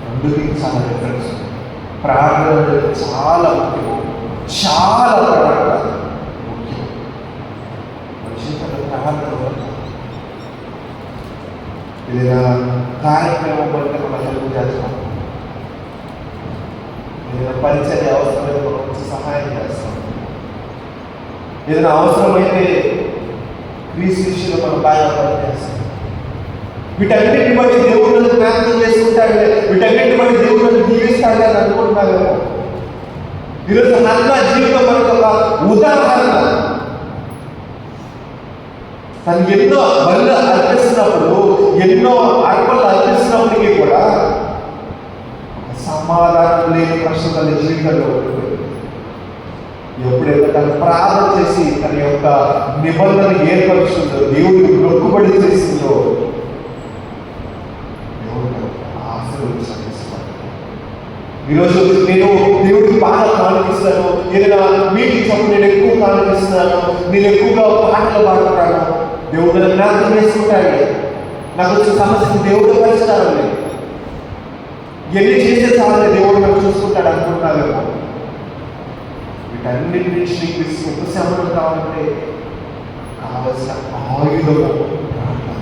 అందుకే చాలా డిఫరెన్స్. ప్రార్థన అనేది చాలా ముఖ్యం, చాలా ప్రార్థన ముఖ్యం. మనిషి తన ప్రార్థన వల్ల ఏదైనా కార్యక్రమం బట్టి మనం హెల్ప్ చేస్తాం, ఏదైనా పరిచర్య అవసరమైతే మనం వచ్చి సహాయం చేస్తాం, ఏదైనా అవసరమైతే క్రీస్తులో మనం బాగా పనిచేస్తాం. వీటన్నిటిని బట్టి దేవుళ్ళని జ్ఞాపకం చేసుకుంటాడు, వీటన్నిటిని బట్టి దేవుళ్ళని దీవిస్తాడు అని అనుకుంటున్నారేమో. ఈరోజు హన్నా జీవితం మనకు ఒక ఉదాహరణ. తను ఎన్నో బలు అర్పిస్తున్నప్పుడు, ఎన్నో అర్పణలు అర్పిస్తున్నప్పటికీ కూడా సమాధానం లేని ప్రశ్న తన జీవితంలో ఉంటుంది. ఎప్పుడైతే తను ప్రార్థన చేసి తన యొక్క నిబంధన ఏర్పరుస్తుందో, దేవుడికి మొక్కుబడి చేసిందో, ఈరోజు నేను దేవుడికి బాగా కానుకిస్తాను, ఏదైనా మీటింగ్స్ అప్పుడు నేను ఎక్కువ కానుకిస్తున్నాను, నేను ఎక్కువగా పాటలు పాడుతున్నాను, దేవుడు నన్ను జ్ఞాపకం చేసుకుంటాడు, నాకు వచ్చిన సమస్యకు దేవుడు పరిష్కారం లేదు, ఎన్ని చేసే చాలని దేవుడు నన్ను చూసుకుంటాడు అనుకుంటున్నావేమో. వీటన్నిటి నుంచి నీకు ఉపశమనం కావాలంటే కావలసిన ఆయుధము ప్రార్థన.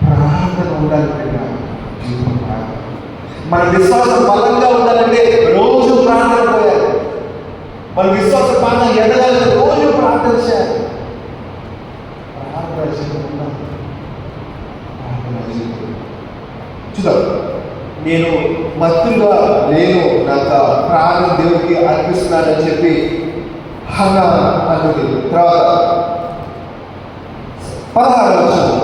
ప్రార్థన ఉండాలి జీవితం. ప్రార్థన మన విశ్వాసం బలంగా ఉండాలంటే రోజు ప్రార్థన పోయాలి. మన విశ్వాసం బాగా ఎదగాలంటే రోజు ప్రార్థన చేయాలి. ప్రార్థన చేయకుండా చూద్దాం. నేను మత్తుగా నేను నాకు ప్రాణం దేవుడికి అర్పిస్తున్నానని చెప్పి హన్నా అన్నది. తర్వాత 16వ వచనం,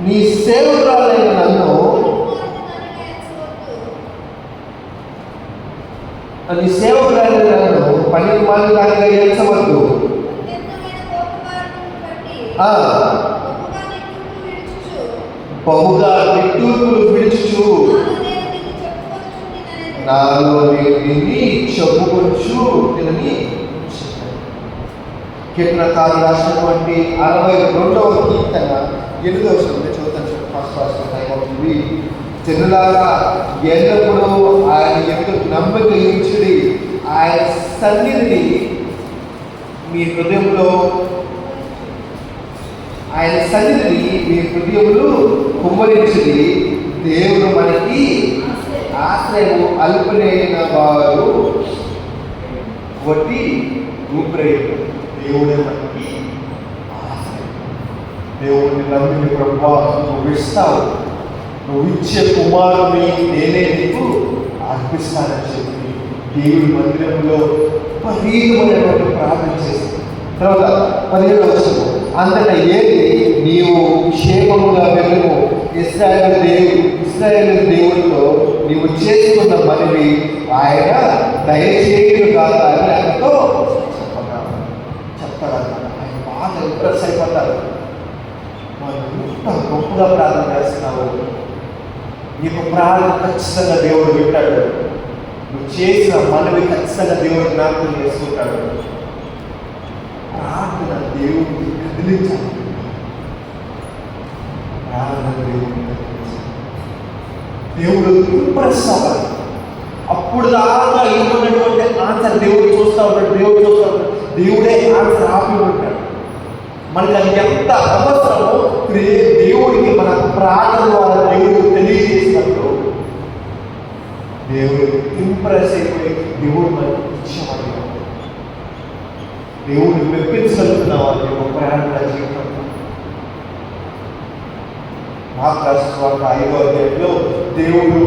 నీ సేవకురాలైన నన్ను పని దానిగా ఎంచవద్దు. బహుగా నిట్టూర్పులు విడుచుచు నాలో నేను చెప్పుకొచ్చు తినని కీర్తనకారులు రాసినటువంటి 62వ కీర్తన 8వ వచనం చదువుతాను. ఫస్ట్ జనులారా, ఎల్లప్పుడూ ఆయన యొక్క నమ్మక ఉంచుడి, ఆయన సన్నిధిని మీ హృదయంలో, ఆయన సన్నిధిని మీ హృదయంలో కుమ్మరించుడి. దేవుడు మనకి ఆశ్రయము, అల్పులైన వారు వట్టి ఊపిరేయుడు. దేవుడే మనకి ఆశ్రయం. దేవుడిని నమ్మిన ప్రభువా నువ్వు ఇస్తావు, నువ్వు ఇచ్చే కుమారుని నేనే నీకు అర్పిస్తానని చెప్పి దేవుడి మందిరంలో విపరీతమైనటువంటి ప్రార్థన చేస్తాను. తర్వాత 17వ వచనం, అంతటా ఏది నీవు క్షేమముగా వెళ్ళము, ఇశ్రాయేలు దేవుడితో నీవు చేసుకున్న మనవి ఆయన దయచేయుడు కాదు అని ఆయనతో చెప్తాడన్నమాట. ఆయన బాగా ఇంప్రెస్ అయిపోతారు. మనం ఎంత గొప్పగా ప్రార్థన చేస్తున్నావు, నీకు ప్రార్థన ఖచ్చితంగా దేవుడు వింటాడు, నువ్వు చేసిన మనవి ఖచ్చితంగా దేవుడు జ్ఞాపకం చేసుకుంటాడు. ప్రార్థన దేవుడిని కదిలించాలి. ప్రార్థన దేవుడు ఇంప్రెస్ అవ్వాలి. అప్పుడు దాకా ఏమన్నటువంటి ఆన్సర్ దేవుడు చూస్తూ ఉంటాడు. దేవుడే ఆన్సర్ ఆపి ఉంటాడు. మనకి అది ఎంత అవసరమో దేవుడికి మన ప్రార్థన ద్వారా దేవుడికి తెలియజేసినప్పుడు దేవుడు ఇంప్రెస్ అయిపోయి దేవుడు మనకి ఇచ్చేవాడు. దేవుడిని మెప్పించగలుగుతున్నావు అని ఒక ప్రార్థన జీవితం. మార్కు 5వ అధ్యాయంలో దేవుడు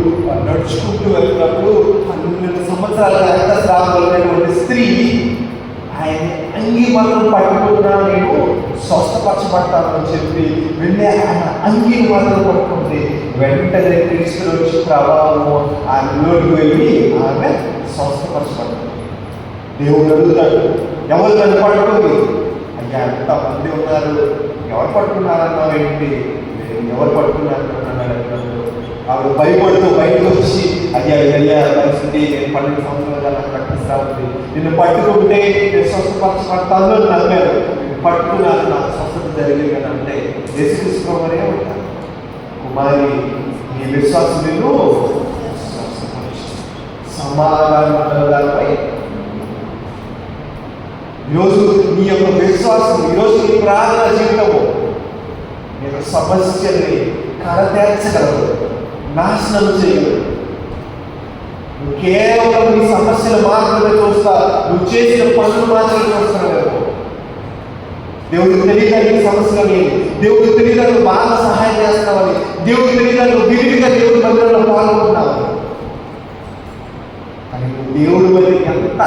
నడుచుకుంటూ వెళ్తున్నప్పుడు 12 సంవత్సరాల రక్తస్రావం స్త్రీ ఆయన అంగీ మాత్రం పట్టుకున్నా నేను స్వస్థపరచబడతానని చెప్పి వెళ్ళి ఆయన అంగీ మాత్రం పట్టుకుంటే వెంటనే క్రీస్తులో వచ్చి ప్రభావము ఆమెలోకి వెళ్ళి ఆమె స్వస్థపరచబడతాడు. దేవుడు అడుగుతాడు, ఎవరు నన్ను పట్టుకుంది? ఎంతమంది ఉన్నారు, ఎవరు పట్టుకున్నారన్నావు ఏంటి, ఎవరు పట్టుకున్నారన్నాడు. ఆవిడ భయపడుతూ బయటకు వచ్చి అయ్యా పరిస్థితి, నేను 12 సంవత్సరాలుగా నాకు ప్రకటిస్తూ ఉంది, నిన్ను పట్టుకుంటే నేను స్వస్థపరచబడతాను అని నమ్మారు, పట్టుకున్నాను, నాకు స్వస్థత జరిగింది అని అంటే యేసుక్రీస్తునే ఉంటాను. కుమారి, నీ విశ్వాసం నిన్ను సమాధానపై. ఈరోజు నీ యొక్క విశ్వాసం, ఈరోజు నీ ప్రార్థన జీవితము నీ యొక్క సమస్యల్ని కడతేర్చగలవు, నాశనం చేయగలవు. నువ్వు కేవలం నీ సమస్యలు మాత్రమే చూస్తా, నువ్వు చేసిన పనులు మాత్రమే చూస్తావు. దేవుడికి తెలియదా నీ సమస్యలని, దేవుడికి తెలియదా నువ్వు బాగా సహాయం చేస్తావని, దేవుడికి తెలియదా నువ్వు విరివిగా దేవుడి మందిరంలో పాల్గొంటున్నావు. కానీ నువ్వు దేవుడి మీద ఎంత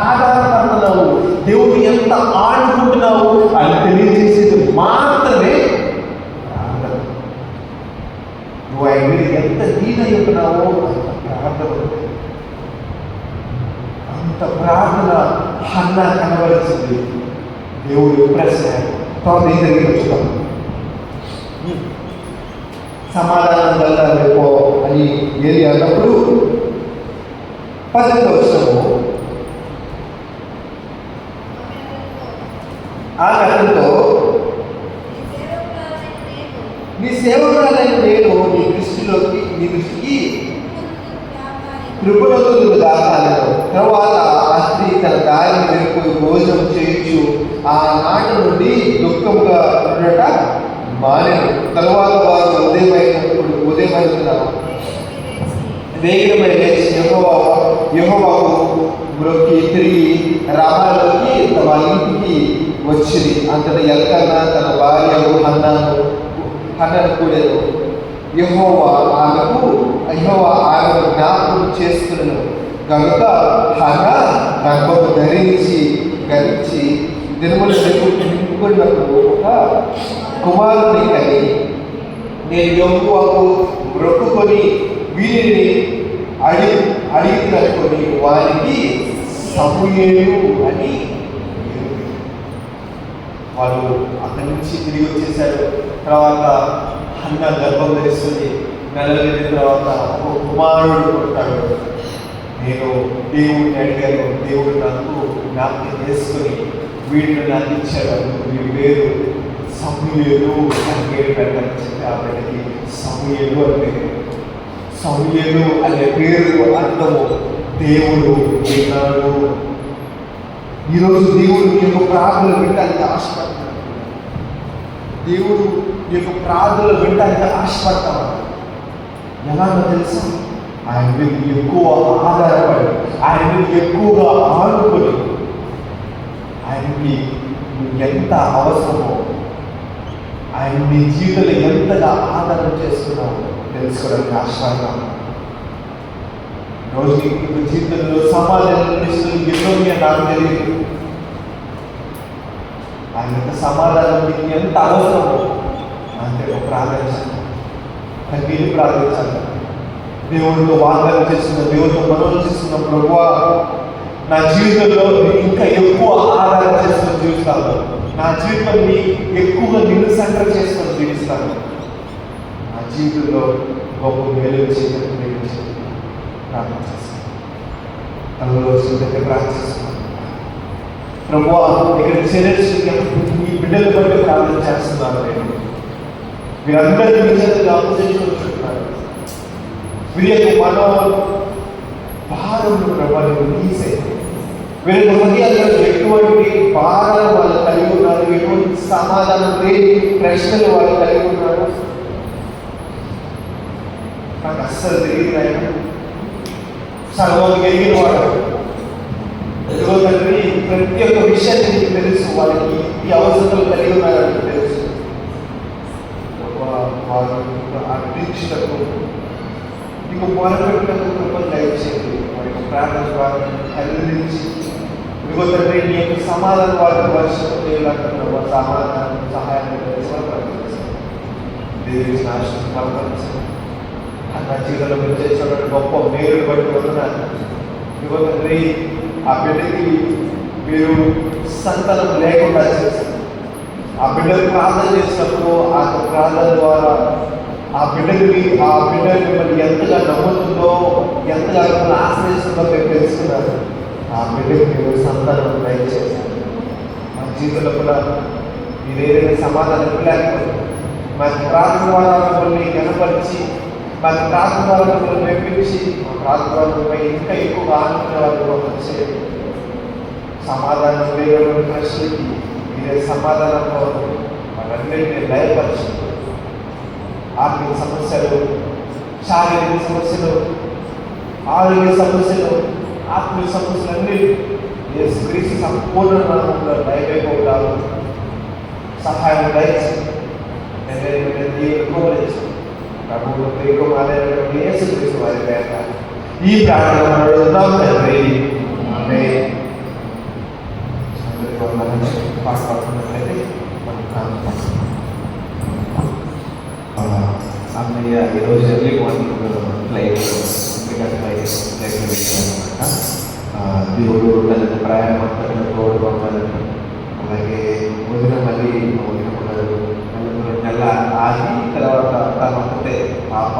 ఆధారపడుతున్నావు, దేవుడు ఎంత ఆడుకుంటున్నావు అని తెలియజేసేది మాత్రమే ప్రార్థన. నువ్వు ఆయన మీద ఎంత దీనై ఉంటున్నావో అంత ప్రార్థన హన్నా కనబరిచింది. దేవుడు ప్రశ్న తర్వాత ఏం జరిగించున్నాం, సమాధానం వెళ్ళాలేపో అని ఏది అన్నప్పుడు 18వ వచనము, ఆ గతంతో నీ సేవకురాలైన నేను నీ దృష్టికి కృపణతులు దాటాలను. తర్వాత ఆ స్త్రీ తన దారిని వెళ్ళిపోయి భోజనం చేయొచ్చు ఆ నాట నుండి దుఃఖంగా ఉండట మానేను. తర్వాత వారు ఉదయమైన వేగమై లేచి యెహోవాకు మ్రొక్కి తిరిగి రామాలోకి తమ ఇంటికి వచ్చింది. అంతటి ఎల్కన్నా తన భార్య హన్నను కూడాను. యెహోవా ఆమెను జ్ఞాపకం చేస్తున్నాను కనుక హన్నా గర్భము ధరించి దినములు నింపుకున్నప్పుడు ఒక కుమారుని కని నేను యెహోవాకు మొక్కుకొని వీరిని అడిగినట్టుకొని వారికి సమూయేలు అని. వాళ్ళు అక్కడి నుంచి తిరిగి వచ్చేసారు. తర్వాత హన్నా గర్భం ధరిస్తుంది. నెలలు వెళ్ళిన తర్వాత ఒక కుమారుడు పుట్టాడు. నేను దేవుడిని అడిగాను, దేవుడు నాకు జ్ఞాపకం చేసుకొని వీడిని నాకు ఇచ్చాడు. వీడి పేరు సమూయేలు అని పేరు పెట్టాలని చెప్పి ఆ బిడ్డకి సమూయేలు అని పేరు. సమూయేలు అనే పేరు అర్థము దేవుడు విన్నాడు. ఈరోజు దేవుడు నీ యొక్క ప్రార్థనలు వినడానికి ఆశపడతాడు. దేవుడు నీ యొక్క ప్రార్థనలు వినడానికి ఆశపడతాడు. ఎలాగో తెలుసా, ఆయన మీద ఎక్కువ ఆధారపడి, ఆయన మీద ఎక్కువగా ఆడుకొని, ఆయనకి ఎంత అవసరమో, ఆయన నీ జీవితంలో ఎంతగా ఆధారం చేస్తున్నావో తెలుసుకోవడానికి ఆశపడతాను. రోజు నీ జీవితంలో సమాధానం ఎన్నో నాకు తెలియదు. ఆయన యొక్క సమాధానం నీకు ఎంత అవసరమో అంతే ప్రార్థించాలి, తగ్గి ప్రార్థించాలి. దేవుడితో వాగ్దానం చేస్తున్న, దేవుడితో మనోలు చేస్తున్న ప్రభువా, నా జీవితంలో ఇంకా ఎక్కువ ఆధారం చేసుకొని జీవిస్తాను, నా జీవితాన్ని ఎక్కువగా నిన్ను సెంటర్ చేసుకొని జీవిస్తాను, నా జీవితంలో గొప్ప మేలు చేయడం ప్రార్థన చేస్తాను. తనలో చిన్నగా ప్రార్థిస్తున్నాను. ప్రభువా, ఇక్కడ చేరేసిన మీ బిడ్డలు బట్టి ప్రార్థన చేస్తున్నాను. నేను మీరందరికీ నిజంగా ఆలోచించుకుంటున్నారు. వీరి యొక్క మనోభావం ప్రభావం తీసే వీరి హృదయాల్లో ఎటువంటి భారాలు వాళ్ళు కలిగి ఉన్నారు, ఎటువంటి సమాధానం లేని ప్రశ్నలు వాళ్ళు కలిగి ఉన్నారు. నాకు అస్సలు తెలియదు. ఆయన సర్వం ఎరిగిన వాడు. ఇదిగో తండ్రి, ప్రతి ఒక్క విషయాన్ని నీకు తెలుసు. వాళ్ళకి ఈ అవసరాలు కలిగి ఉన్నారని తెలుసు. వారు అర్పించటకు నీకు మొదలుపెట్టకు కృపను దయచేయండి. వారి యొక్క ప్రార్థన ద్వారా కలిగించి ఇదిగో తండ్రి, నీ యొక్క సమాధానం వారికి వర్షం చేయాలనుకున్న సమాధానం సహాయాన్ని దేవుడి నాశనం నా జీవితంలో మీరు చేసిన గొప్ప మేలు బట్టి వస్తున్నాను. ఇదిగో తండ్రి, ఆ బిడ్డకి మీరు సంతానం లేకుండా చేశారు. ఆ బిడ్డకు ప్రార్థన చేసినప్పుడు ఆ ప్రార్థన ద్వారా ఆ బిడ్డకి మిమ్మల్ని ఎంతగా నమ్ముతుందో, ఎంతగా మిమ్మల్ని ఆశ్రయిస్తుందో మీరు తెలుసుకున్నారు. ఆ బిడ్డకి మీరు సంతానం దయచేశారు. మా జీవితంలో కూడా మీరు ఏదైనా సమాధానం లేకపోతే మాకు ప్రార్థన ద్వారా మిమ్మల్ని కనపరిచి, మాకు ప్రార్థన ద్వారా మిమ్మల్ని మెప్పించి, మా ప్రార్థన ద్వారా మిమ్మల్ని ఇంకా ఎక్కువగా ఆనందం వచ్చే సమాధానం లేని ప్రశ్నలకి మీరే సమాధానంలో మనందరినీ లయపరచు. ఆర్థిక సమస్యలు, శారీరక సమస్యలు, ఆరోగ్య సమస్యలు, ఆత్మీయ సమస్యలన్నీ యేసుక్రీస్తు సంపూర్ణ నామములో లయమైపోతారు. సహాయం దయచి ప్రభుత్వ యేసుక్రీస్తు వారి పేర ఈ ప్రార్థన అడుగుతున్నాం తండ్రి. ఆమేన్. పాడుతున్నట్లయితే అన్నయ్య ఈరోజు ఎర్లీ మార్నింగ్ ఫ్లైట్ అనమాట. దేవుడు తనకు ప్రయాణం అంతా తోడు పంపాలని, అలాగే వదిన మళ్ళీ వదిన నలుగురు నెల ఆగి తర్వాత తనొక్కతే పాప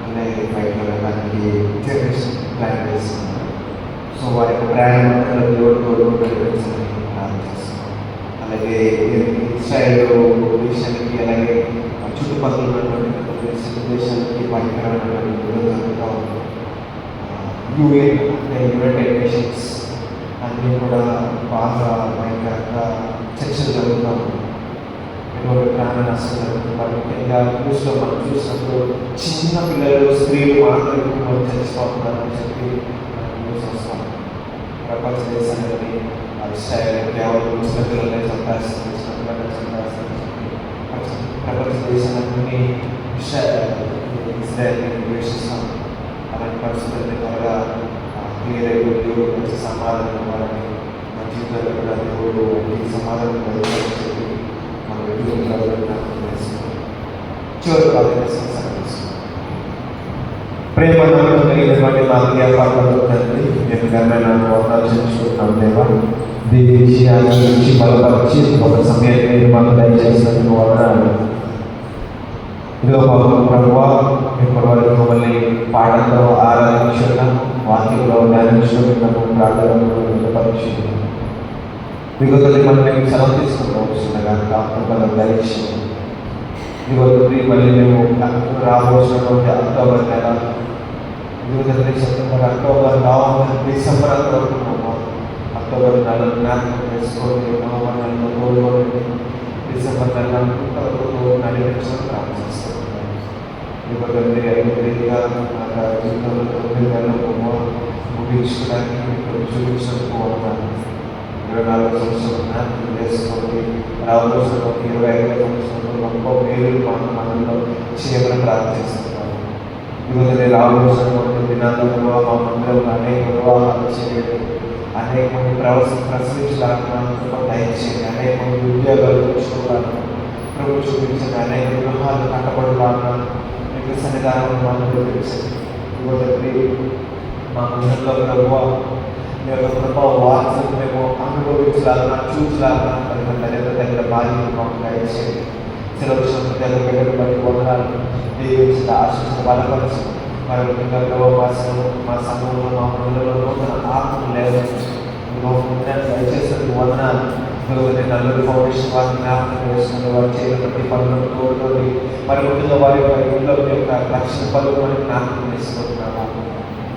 అన్నయ్య ఫ్లైట్లో వెళ్ళడానికి జనరేషన్ ప్లాన్ చేస్తున్నాను. సో వారి యొక్క ప్రయాణం అంతా దేవుడు తోడు నడిపించాలని ప్రార్థిస్తున్నాం. అలాగే ఇస్రాయేల్ దేశానికి, అలాగే చుట్టుపక్కల ఉన్నటువంటి దేశాలకి పనికిరానటువంటి జరుగుతూ ఉంది. యుఎన్ అంటే యునైటెడ్ నేషన్స్ అన్నీ కూడా బాగా భయంకరంగా చర్చలు జరుగుతూ ఉంది. ఎటువంటి ప్రాణ నష్టం జరుగుతున్నారు. ముఖ్యంగా న్యూస్లో మనం చూసినప్పుడు చిన్న పిల్లలు, స్త్రీలు మాత్రం ఎక్కువ చచ్చిపోతున్నారని చెప్పి న్యూస్ వస్తాం. ప్రపంచ దేశాలని ఇస్రాయేల్ కేవలం చిన్న పిల్లలనే చంపేస్తుంది, చిన్న పిల్లలనే చంపేస్తుంది. ప్రపంచ దేశాలన్నీ ఇస్రాయేల్ని ద్వేషిస్తాం. అలాంటి పరిస్థితుల్ని త్వరగా క్లియర్ అయిపోయి దేవుడు మంచి సమాధానం ఇవ్వాలని, మన జీవితంలో కూడా దేవుడు ఈ సమాధానం కలిగాలని చెప్పి మన జీవితంలో చివరి ప్రేమ కలిగినటువంటి మా జ్ఞాపకాలతో తండ్రి నేను ఘనమైన వందనాలు చెల్లించుకుంటున్నాం. దేవా, దీని విషయాన్ని గురించి బలపరిచి ఒక సమయాన్ని మీరు మాకు దయచేసినందుకు వందనాలు. ఇదిగో బాబు ప్రభువా, ఇప్పటి వరకు మమ్మల్ని పాటల్లో ఆరాధించుకున్నాం, వాక్యంలో ధ్యానించుకున్నాము, ప్రార్థనలో పరీక్షిస్తున్నాం. ఇదిగో తల్లి మనం మేము సెలవు తీసుకుంటాం చిన్నగా కాకుండా దయచేసి. ఇదిగో తల్లి మళ్ళీ మేము రాబోసినటువంటి అక్టోబర్ నెల, ఇదిగో తల్లి సెప్టెంబర్, అక్టోబర్, నవంబర్, డిసెంబర్ అంతవరకు అక్టోబర్ నెల జ్ఞాపకం చేసుకోండి, నవంబర్ నెలలో కోరుకోండి, డిసెంబర్ నెల నడిపించడం ప్రారంభిస్తున్నాం. ఇదిగో రీతిగా నా జీవితంలో 9 నెలలు ముగించుకోవడానికి మీకు చూపించడానికి ఉన్నాను. 24 సంవత్సరాలు జ్ఞాపకం చేసుకోండి. రాబోతున్న 25 సంవత్సరంలో గొప్ప మేలు మనలో చేయమని ప్రార్థిస్తున్నాను. ఇదిగో రాబోతున్న దినాల్లో మా మందిరంలో అనేక వివాహాలు చేయండి, అనేక మంది ప్రసవించడానికి దయచేయండి, అనేక మంది ఉద్యోగాలు తెచ్చుకోవడానికి ప్రభు చూపించండి, అనేక గృహాలు కట్టబడలాగా మీకు సన్నిధానం మనకు తెలిసింది. ఇవ్వదండి మా ముందులో ప్రభు మీ యొక్క కృప వాత్సల్యం మేము అనుభవించలాగా, చూచలాగా తగిన బాధ్యత మాకు దయచేయండి. సెలవు బిడ్డలు బట్టి వందనాలు దీవించిన ఆశించిన బలపరిచి మరి ముఖ్యంగా మా సమూహంలో మా పిల్లలలో నూతన ఆత్మను లేవచ్చు దయచేసిన వందనాలు. నలుగురు ఫౌండేషన్ వారిని జ్ఞాపకం చేసుకుని వారు చేయని ప్రతి పనులను తోడుతోటి మరి ముఖ్యంగా వారి ఇంట్లో యొక్క రక్షణ పనులు మనం జ్ఞాపకం చేసుకుంటున్నాము.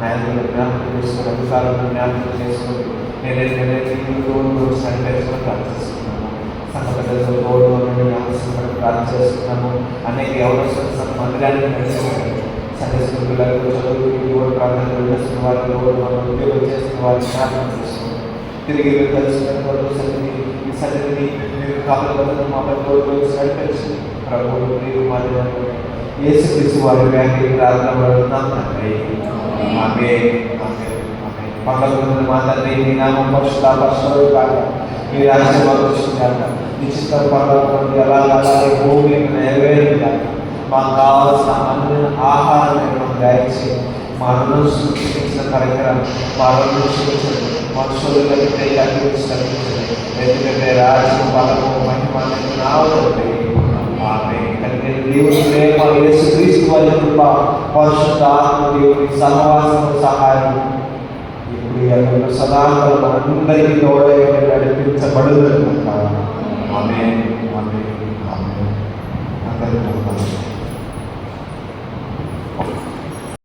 నాయకులు జ్ఞాపకం చేసుకుని, అధికారులను జ్ఞాపకం చేసుకుని తోడు సరిపేసుకొని ప్రార్థిస్తున్నాము. సంఘ పెద్దలతో తోడు అవసరం ప్రార్థిస్తున్నాము. అనేక అవసరం మందిరాన్ని నడుచుకుంటాము. సండే స్కూల్ పిల్లలకు చదువు ప్రార్థనలు చేస్తున్న వారిని ఉద్యోగం చేస్తున్న వారిని జ్ఞాపకం చేసుకుంటాం. తిరిగి తెలుసుకున్న ఈ సన్నిధిని మీరు కాపాడుతున్న మా పనులు సరిపరిచి ప్రభువు మీరు మాట్లాడు యేసుక్రీస్తు వారి వ్యాఖ్య ప్రార్థన పడుతున్నాం తండ్రి. ఆమేన్. పక్కన మా తండ్రి మీ నామం పరిశుద్ధ కాక మీ రాజ్యం వచ్చిందాక మీ చిత్తం పర్వతం అలాగే భూమి నెరవేరుగా మాకు కావాల్సిన అన్ని ఆహారం మాకు దయచేసి మా రుణం సృష్టించిన కార్యక్రమం మా రుణం సృష్టించండి. మనుషులు కంటే కనిపించండి. ఎందుకంటే రాజ్యం బలము మహిమ నావదండి. ఆమె కలిగిన దేవుని ప్రేమ, యేసుక్రీస్తు వారి కృప, పరిశుద్ధ ఆత్మ దేవుని సహవాసము సహాయం ఇప్పుడు ఎక్కడ సదాకాలం మనందరికీ తోడై నడిపించబడును. ఆమేన్.